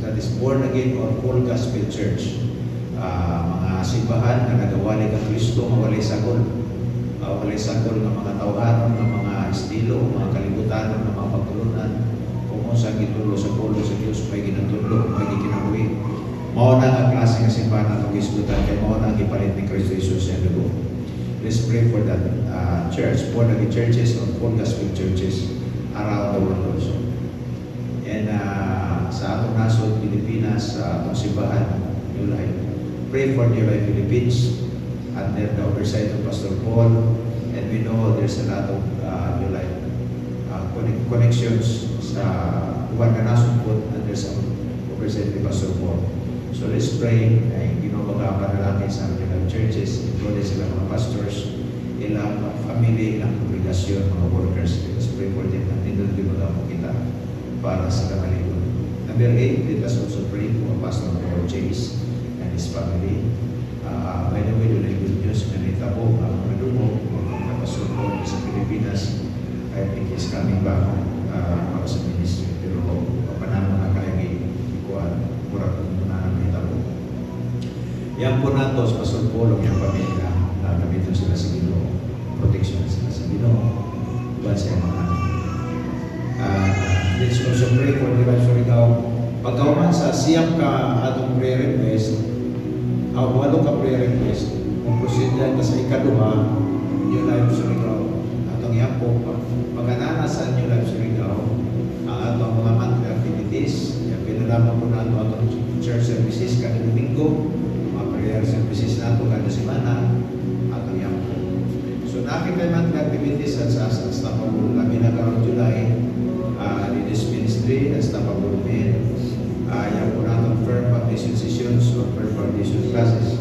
that is born again or full gospel church. Mga simbahan na nagawali ka Kristo, mawalay sakol. Walay sakol ng mga tawhanon, ng mga estilo, mga kalibutan, ng mga pagtulunan. Kung sa gitulo sa pulo sa Diyos, may ginatulo, may gikinabuhi. Mao na ang klase ng simbahan na itong isbutan, kaya mao na ang ipalit ni Kristo Jesus sa dugo. Let's pray for that church, born again churches or full gospel churches around the world also. And sa atong nasod, Pilipinas, sa atong simbahan, New Life. Pray for New Life Philippines under the oversight of Pastor Paul. And we know there's a lot of New Life connections sa uban na nasod po under sa oversight of Pastor Paul. So let's pray ay ginobagawa na natin sa New Life churches, including sila mga pastors, ilang family, ilang kongregasyon, mga workers. Let's pray for them. At hindi ginobagawa mo kita para sa kamalikon. Number 8, let us also pray for Pastor Paul Chase and his family. By the way, doon ay good news na nitabo ang madumo ng Pastor Paul sa Pilipinas. I think he's coming back para sa ministry. Pero panahon na kaya ikuan, kurang na nitabo. Yan po nato sa Pastor Paul ang iyang pamilya na gamitin sila sa Ginoo. Protection sila sa Ginoo. Iba siya mga let's also pray for the right for ikaw. Pagkauman sa siyam ka atong prayer request, walo ka prayer request, kung proceed yan ka sa ikaduha, New Life sa ikaw. Atong iampo, pagkanana sa New Life sa ikaw, ang atong mga monthly activities, yung pinalaman po nato atong church services kada Domingo, mga prayer services nato kada semana, atong iampo. So nakita monthly activities at sa Stapabul, kami na karong July, this ministry as Tapabulmin, yung po natong firm foundation sessions or firm foundation classes.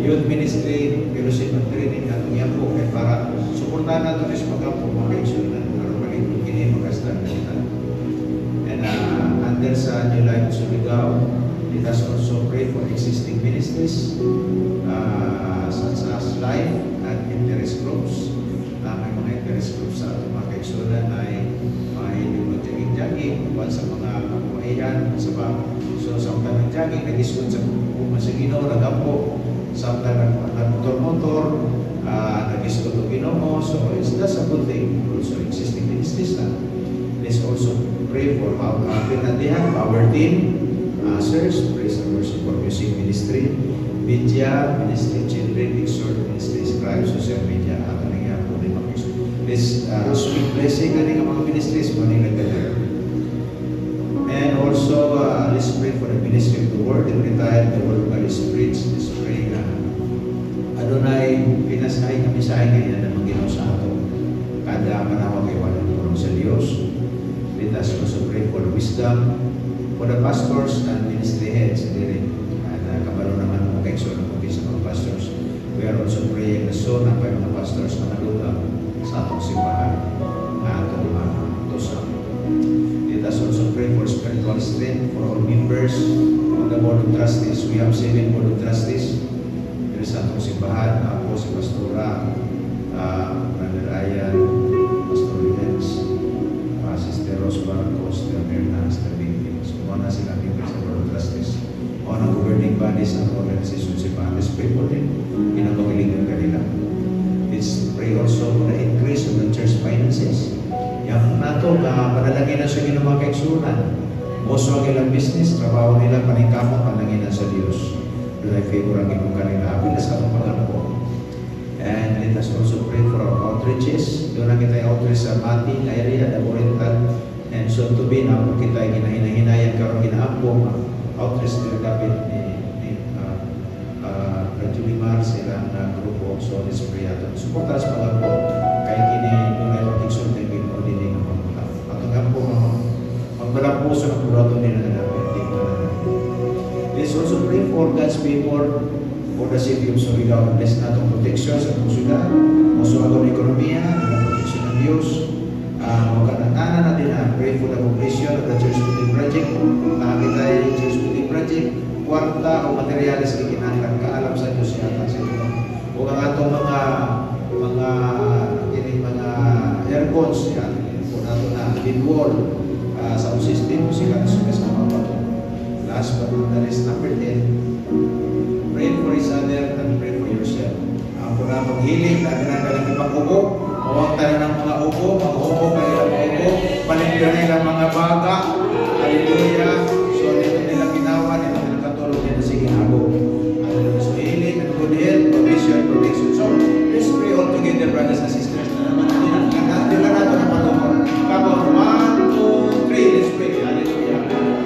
Youth ministry, fellowship and training, atong yan po, para suportahan natin sa mga po, mga kaisunan, para maligod kini, mga sa New Life Surigao. Let us also pray for existing ministries such as Life and interest groups. May mga interest groups sa ating mga kaigsunan ay mahilig mag-jogging sa mga kabuhayan sa ba. So samtang nag-jogging, nag-iskot sa Ginoo, nag-ampo, samtang nag-motor-motor, nag-iskot o Ginoo. So that's a good thing. Also existing ministries na. Let's also pray for our team, Search, praise and worship for music ministry, media ministry, children, exhort ministry, scribe, social media, at ano nga po rin mga this sweet blessing na ng mga ministries mo rin nagdala. And also, let's pray for the ministry of the word and retire the word by the spirits. Let's pray na Adonai, pinasay kami sa akin yan na mag-inaw sa ato. Kada manawag ay walang tulong sa Diyos. Let us also pray for wisdom for the pastors and ministry heads. And kabalo naman mga kaigsoon ng puti sa mga pastors. We are also praying na so na mga pastors na malugang sa atong simbahan na atong tosang. Let us also pray for spiritual strength for all members of the Board of Trustees. We have 7 Board of Trustees. There is atong simbahan, ako si Pastora, Brother Ayan, Pastor Lenz, Sister Rose Barcos, Sister Berna, Sister Binti. So, mga sila members of the Board of Trustees. O ng governing bodies ng organization simbahan. Let's pray for them. Pinagpagalingan kanila. Let's pray also for the increase of the church finances. Yang nato na panalangin na sa ginumang kaigsunan. Moso ang ilang business, trabaho nila, paningkamot, panalangin sa Diyos. Doon ay favor ang ginumang kanila. Apil na sa atong pangalapo. And let us also pray for our outreaches. Doon na kita outreach sa Mati, area, Daborentan, and so to be na kita ay ginahinayan karoon ginaapong outreach nila kapit ni Julimar silang grupo. So let's pray ato. Suporta sa mga po kay kini doon ay protection ng Ginoo din ng mga atong ampo magbalang puso ng purato nila na dapat na. Let's also pray for God's people for the city of Surigao. Bless natong protection sa itong syudad. Muso ang ekonomiya, ang protection ng Diyos. Magkatatanan na din na pray for the completion of the Church Building Project. Nakakita yung Church Building Project, kwarta o materialis na kinahanglan kaalam sa Diyos yata sa ito. O ang atong mga aircons yan, kung nato na in-wall sound system, sila sa mga bato. Last but not least, number 10, pray for each other and pray for yourself. Kung na paghiling, na ginagaling ipag-ubo, huwag tayo ng mga ubo, mag-ubo kayo ng ubo, paligyan nilang mga baga, hallelujah. So, dito nilang ginawa, dito nilang katulog nila sa ginabo. Hallelujah. So, healing and good health, provision, protection. So, let's pray all together, brothers and sisters. Hindi lang natin na patungkol. Come on, 1, 2, 3, let's pray. Hallelujah.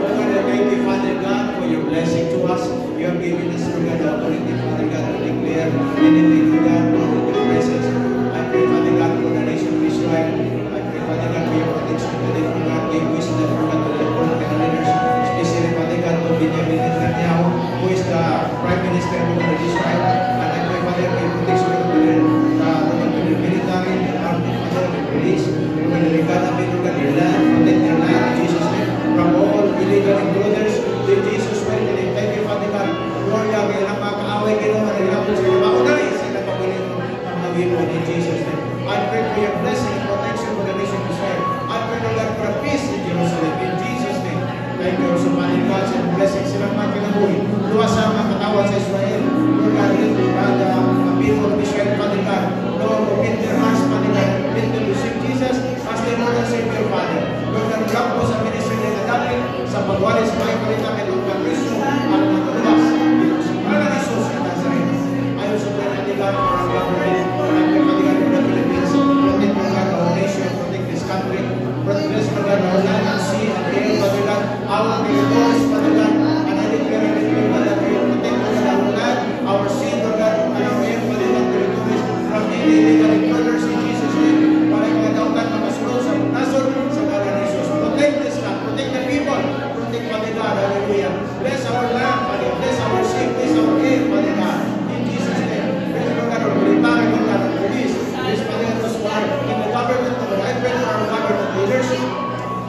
Father, thank you, Father God, for your blessing to us. You have given us, Lord God, authority, Father God, to declare anything, Lord God, for your presence. I pray, Father God, for the nation of Israel. I pray, Father God, for your protection today, Lord God, give wisdom, Lord God, to the political leaders, especially, Father God, to Benjamin Netanyahu, who is the Prime Minister of Israel. And I pray, Father, for your protection to the military, the army, Father, the police, Lord God, the economy, Lord God, their land, protect their land, in Jesus' name, from all illegal intruders, in Jesus' name. Thank you, Father God. Lord God, kaya lang makaaway kayo, nalilapos kayo, maunay sila pagulin ng mga wipon in Jesus' name. I pray for your blessing and protection for the nation of Israel. I pray, Lord God, for a peace in Jerusalem, in Jesus' name. Thank you also, Father God, and blessing silang mga kinabuhi. Luwas sa mga katawan sa Israel. Lord God, let the people of Israel, Father God, Lord, open their hearts, Father God, let them receive Jesus as their Lord and Savior, Father. Lord God, grab po sa ministry nila dati, sa pagwalis, mga kalita, kay Lord God, Kristo, at matuluwas. Para na Jesus sa Nazareno. I also pray, Father God, for our government. I pray, Father God, for the Philippines. Protect, Lord God, our nation, protect this country. Protect, Lord God, our land and sea and air, Father God, our territories, Father God, and I declare and declare, Father God, you protect, Lord God, our land, our sea, Lord God, and our air, Father God, territories, from any illegal intruders in Jesus' name. Para mga kautan, makasunod sa nasod, sa mga Jesus. Protect this land, protect the people, protect, Father God, hallelujah. Bless our land, Father, bless our sea, bless our air, Father God, in Jesus' name. Bless, Lord God, our military, Lord God, our police, bless, Father God, those who are in the government, Lord, I pray for our government leaders.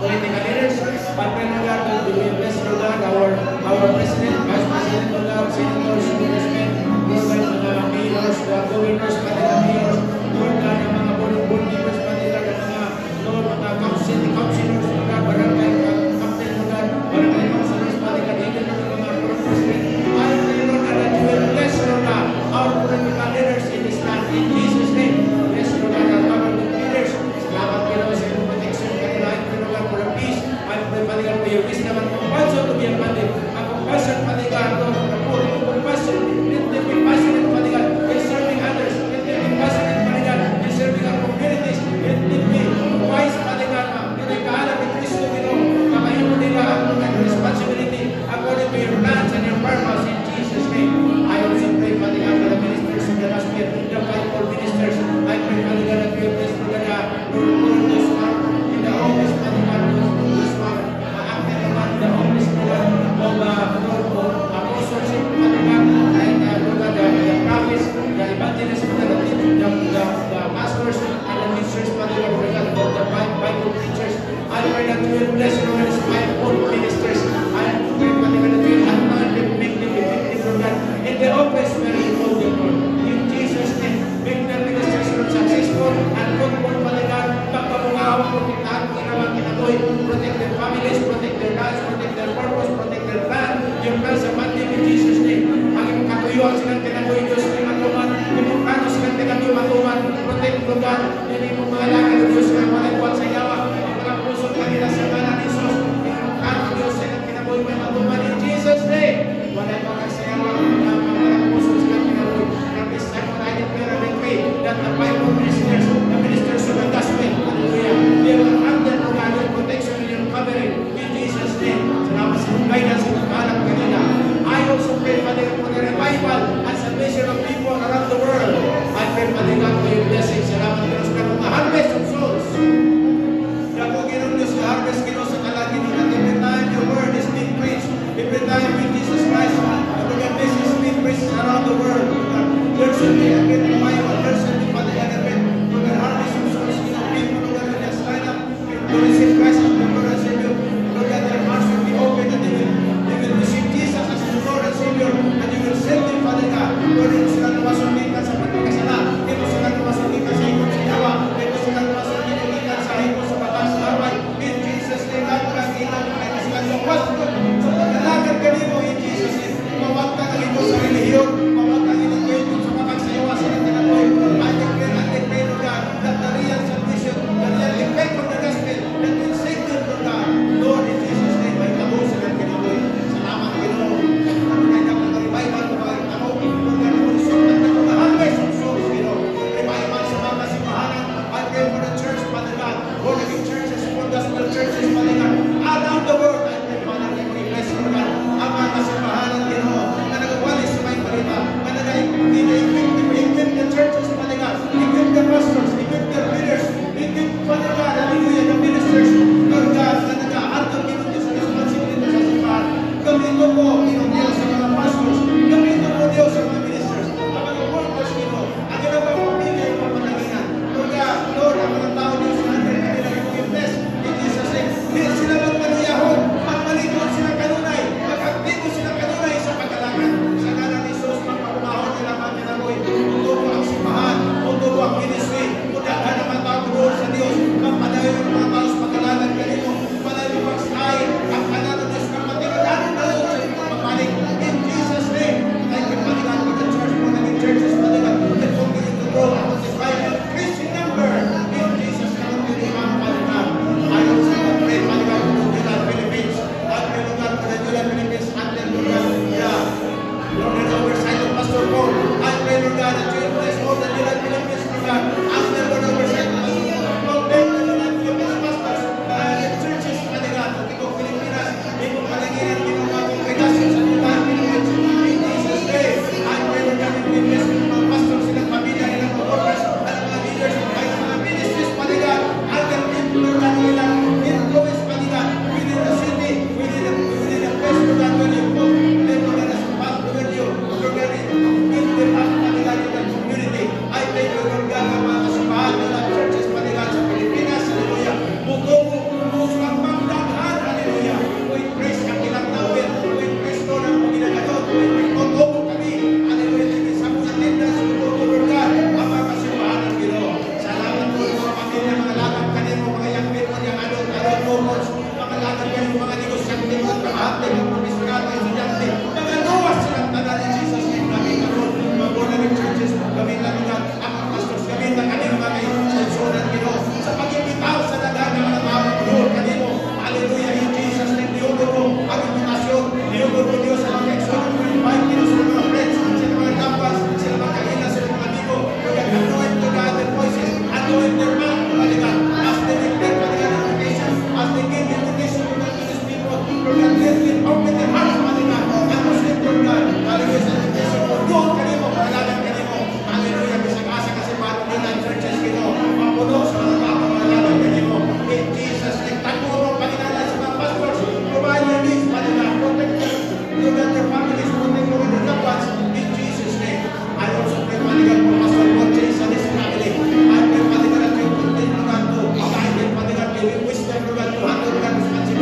political leaders. I pray, Lord God, that you will bless, Lord God, our President, Vice President, Lord God, Senators, Congressmen, Lord God, mga mayors, governors, mga mayors, Lord God, ang mga board members, mga councilors, Lord God, barangay captain, Lord God, barangay councilors, even mga president. I pray, Lord God, that you will bless, Lord God, our political leaders in this land. In Jesus' name, bless, Lord God, our government leaders. Salamat kayo sa iyong protection, kanila, Lord God, for peace. I pray, Father God, for your wisdom and compassion to be abundant. Ang compassion, Father God, to poor, compassion, let them be passionate, Father God, in serving others. Let them be passionate, Father God, in serving our communities. Let them be wise, Father God, na kaalam ni Kristo, kamayo mo nila ang responsibility according to your plans and your purpose in Jesus' name. I also pray, Father God, for the ministers of the gospel, the faithful ministers. I pray, Father God, that you bless, Father God, Lord, those who are in the office, Father God, those who are acting upon the office, Lord, of apostleship, Father God, and Lord God, the prophets, the evangelists, Father God, the pastors, and the ministers, Father God, the Bible preachers. I pray that you will bless, Lord, as fivefold ministers. I pray, Father God, that you will anoint them, make them effective, Lord God, in the office where you call them, Lord. In Jesus' name, make their ministers, Lord, successful and fruitful, Father God. Pagpapungaw, protektahan, kinawang kinatoy, protect their families, protect their lives, protect their purpose, protect their plan. Your plans are mandate in Jesus' name. Ang imong katuyuan silang kinatoy, Diyos, may matuman. Imong plano silang kinatoy, matuman. Protect, Lord God, yung imong mga lakad, Diyos, na malagwan sa yawa. Pusok kanila sa ngalan ni Jesus. Ang Diyos silang kinaboy may matuman in Jesus' name. Wala pa kasayawa ang pusok silang kinaboy. From this time on, I declare and decree that the Bible ministers, the ministers of the gospel, hallelujah, they will have their protection in your covering in Jesus' name. Salamat sa guidance sa pagkalang kanila. I also pray, Father, for the revival at sa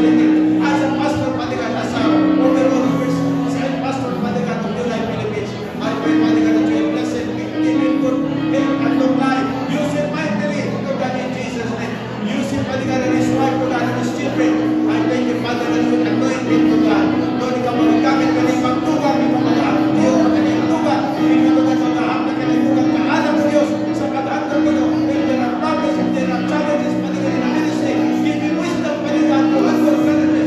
responsibility as a pastor, Father God, as a overall person, as a pastor, Father God, of New Life Philippines. I pray, Father God, that you will bless it, give him good health and long life. Use him mightily, Lord God, in Jesus' name. Use him, Father God, and his wife, Lord God, and his children. I thank you, Father, that you will anoint him, Lord God. Lord, ikaw magagamit ka ng pagtugang, ikaw mag-aayon ka ng tugang, ikaw mag-aayon ka ng tugang na alam mo, Diyos, sa pag-handle mo, if there are problems, if there are challenges, Father God, in the ministry, give me wisdom, Father God, to handle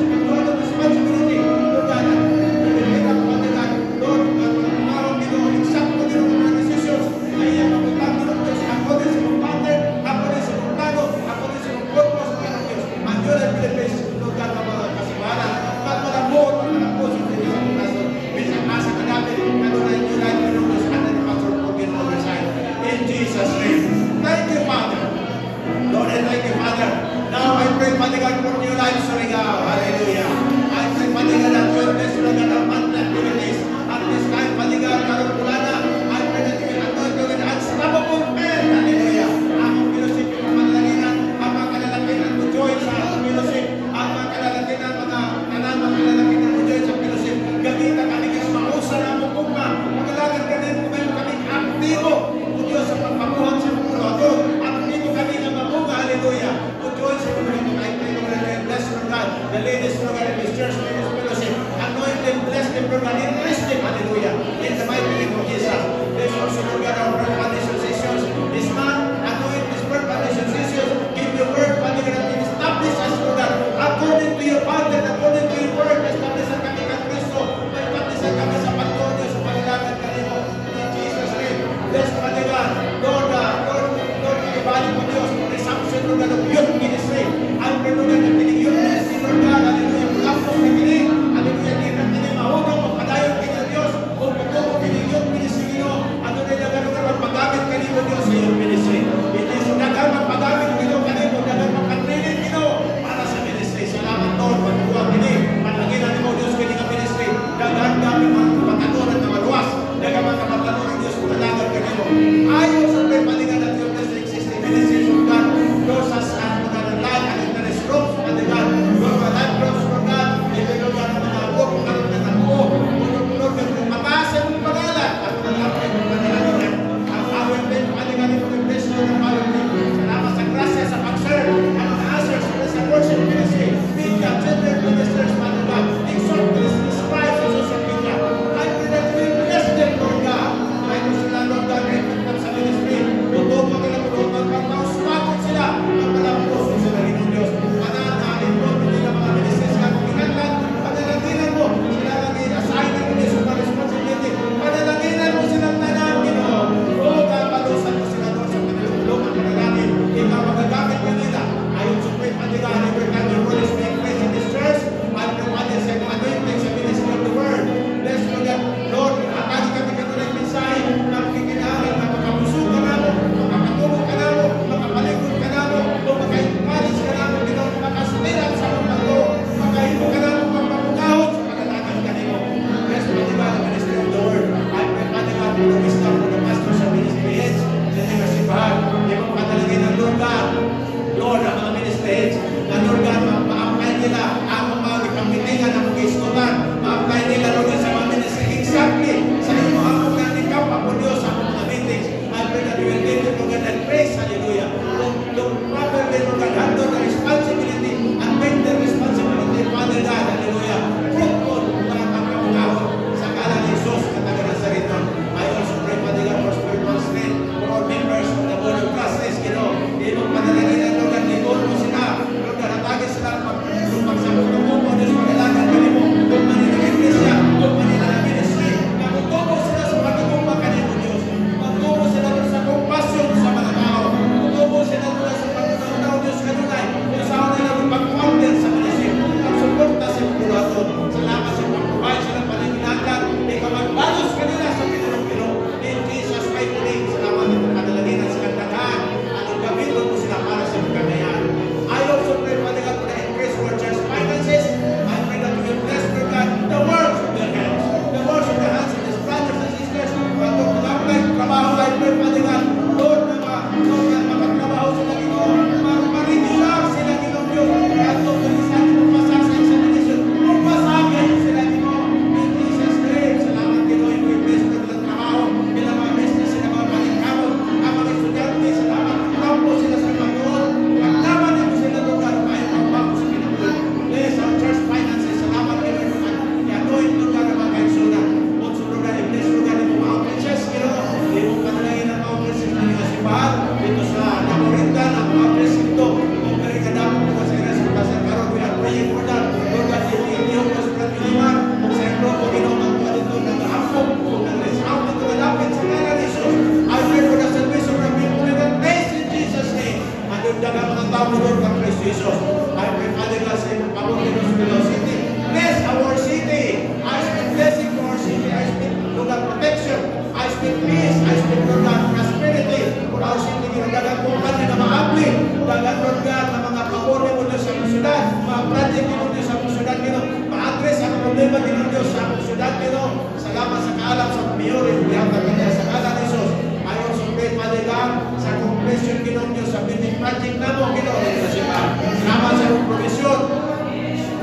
ma-project Ginoo Dios sa akong syudad Ginoo, ma-address ang problema Ginoo Dios sa akong syudad Ginoo. Salamat sa kaalam sa mayor gihatag kaniya sa ngalan ni Jesus. I also pray Father God sa completion Ginoo Dios sa building project namo Ginoo sa syudad. Salamat sa akong provision.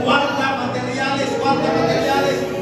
Kwarta materiales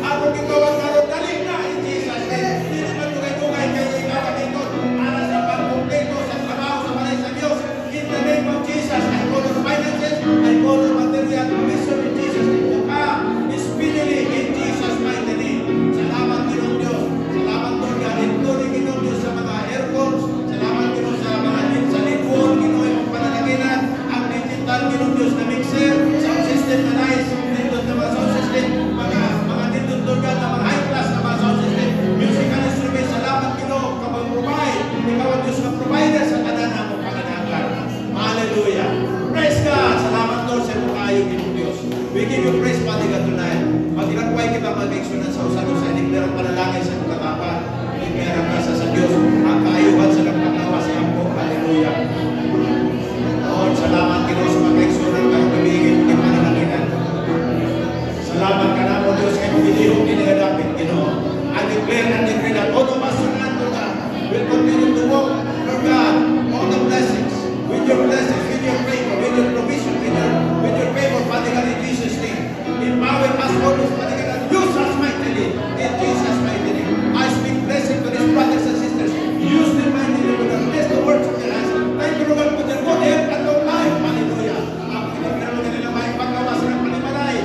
ako gitawag karon dali na in Jesus name. Dili man tugay-tugay kay ikaw dito para sa pagkumpleto sa trabaho sa balay sa Dios. In the name of Jesus, I call on finances, I call on material provision in Jesus name to come speedily in Jesus mighty name. Salamat Ginoo Dios. Salamat Lord God. Including Ginoo Dios sa mga aircons. Salamat Ginoo sa mga sa network, Ginoo yung panalaginan, ang digital Ginoo Dios na mixer, sound system na nice, nindot na mga sound system, mga nindot Lord God na mga high class na mga sound system, musical instrument. Salamat Ginoo kapag-provide. Ikaw ang Diyos na provider sa tanan mo panganakan. Hallelujah. Praise God. Salamat Lord sa mga kayo Ginoo Dios. We give you praise Father God tonight. Pag-inakway kita mag-exunan sa usan-usan, declare ang panalangin sa mga kapan, declare ang kasa sa Diyos, ang kaayuhan sa nagpagawa sa ampo. Hallelujah. Lord, salamat Ginoo sa mag-exunan kayo kabigin ng panalaginan. Salamat ka na mo Diyos kayo bilihong kinigadapit Ginoo. I declare and decree that all of us tonight, Lord God, will continue to walk, Lord God, all the blessings, with your blessings, with your favor, with your provision, with your favor, Father God, in Jesus' name. Empower us always, Father God, and use us mightily, in Jesus' mighty name. I speak blessing to these brothers and sisters. Use them mightily, Lord God. Bless the works of their hands. Thank you, Lord God, for their good health and long life. Hallelujah. Ang pinagkira mo kanila may pagkawas ng panimalay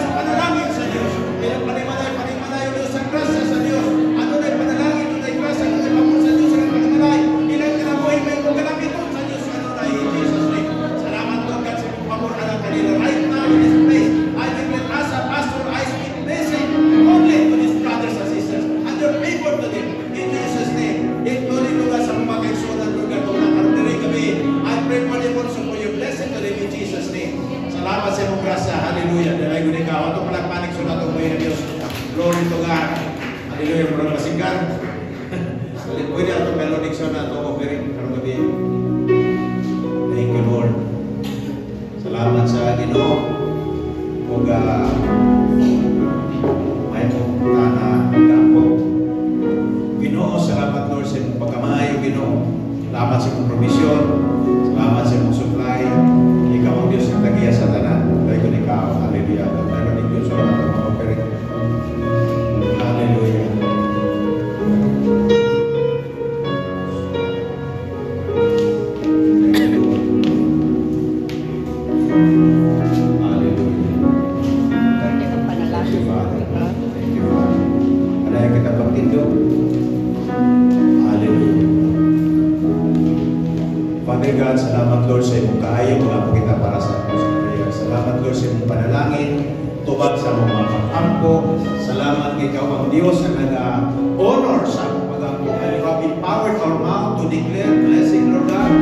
sa panalangin sa Diyos. Panimalay, Diyos sa grasya sa Diyos. Ano na yung panalangin, ano na yung grasya, ano na yung pagkawas sa Diyos, ano na yung panimalay. Ilang kinabuhay may pagkalapit sa Diyos, ano na in Jesus' name. Salamat, Lord God, sa mga pamura ng kanila. Right now, in this place, I declare as a pastor, I speak blessing only to these brothers and sisters, and your favor to them, in Jesus' name. Including, Lord God, sa mga kaisunan, Lord God, kung nakaruniri kami, I pray for them also for your blessing to them, in Jesus' name. Salamat sa mong grasya. Hallelujah. Dalay ko ikaw. Ito palang panik sunat ang buhay ng Diyos. Glory to God. Hallelujah. Murang masinggan. Pwede ito melodic sunat ito offering. Karong gabi. Thank you, Lord. Salamat sa Ginoo. Kung may pupunta na dampo. Ginoo, salamat Lord sa mong pagkamayo, Ginoo. Salamat sa mong provision. Salamat sa mong supply. Ikaw ang Diyos ang tagiya sa tanan. Dahil ko ikaw. Hallelujah. Melodic Diyos sa mga offering. Hallelujah. Father God, salamat Lord sa imong kaayo mga pakita para sa akong prayer. Salamat Lord sa imong panalangin, tubag sa mga pag-ampo. Salamat kay ikaw ang Diyos na nag-honor sa akong pag-ampo. And you have empowered our mouth to declare blessing, Lord God.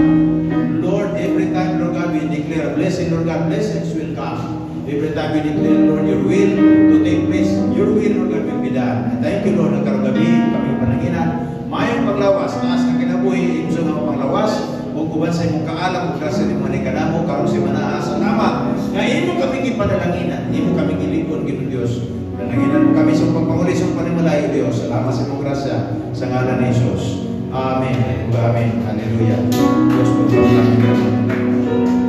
Lord, every time, Lord God, we declare blessing, Lord God, blessings will come. Every time we declare, Lord, your will to take place, your will, Lord God, will be done. And thank you, Lord, na karong gabi, kami pananginan. Mayong paglawas, taas ng kinabuhi, imso ng paglawas, o kuban sa imong kaalam, o klase ng manikanamo, karon si Manaa, salamat. Nga imo kami ipanalaginan, imo kami ilingkod, Ginoo Dios. Pananginan mo kami sa pagpangulis ng panimalayo, Dios. Salamat sa imong grasya, sa ngalan ni Jesus. Amen. Amen. Hallelujah. Dios, pagpapalangin.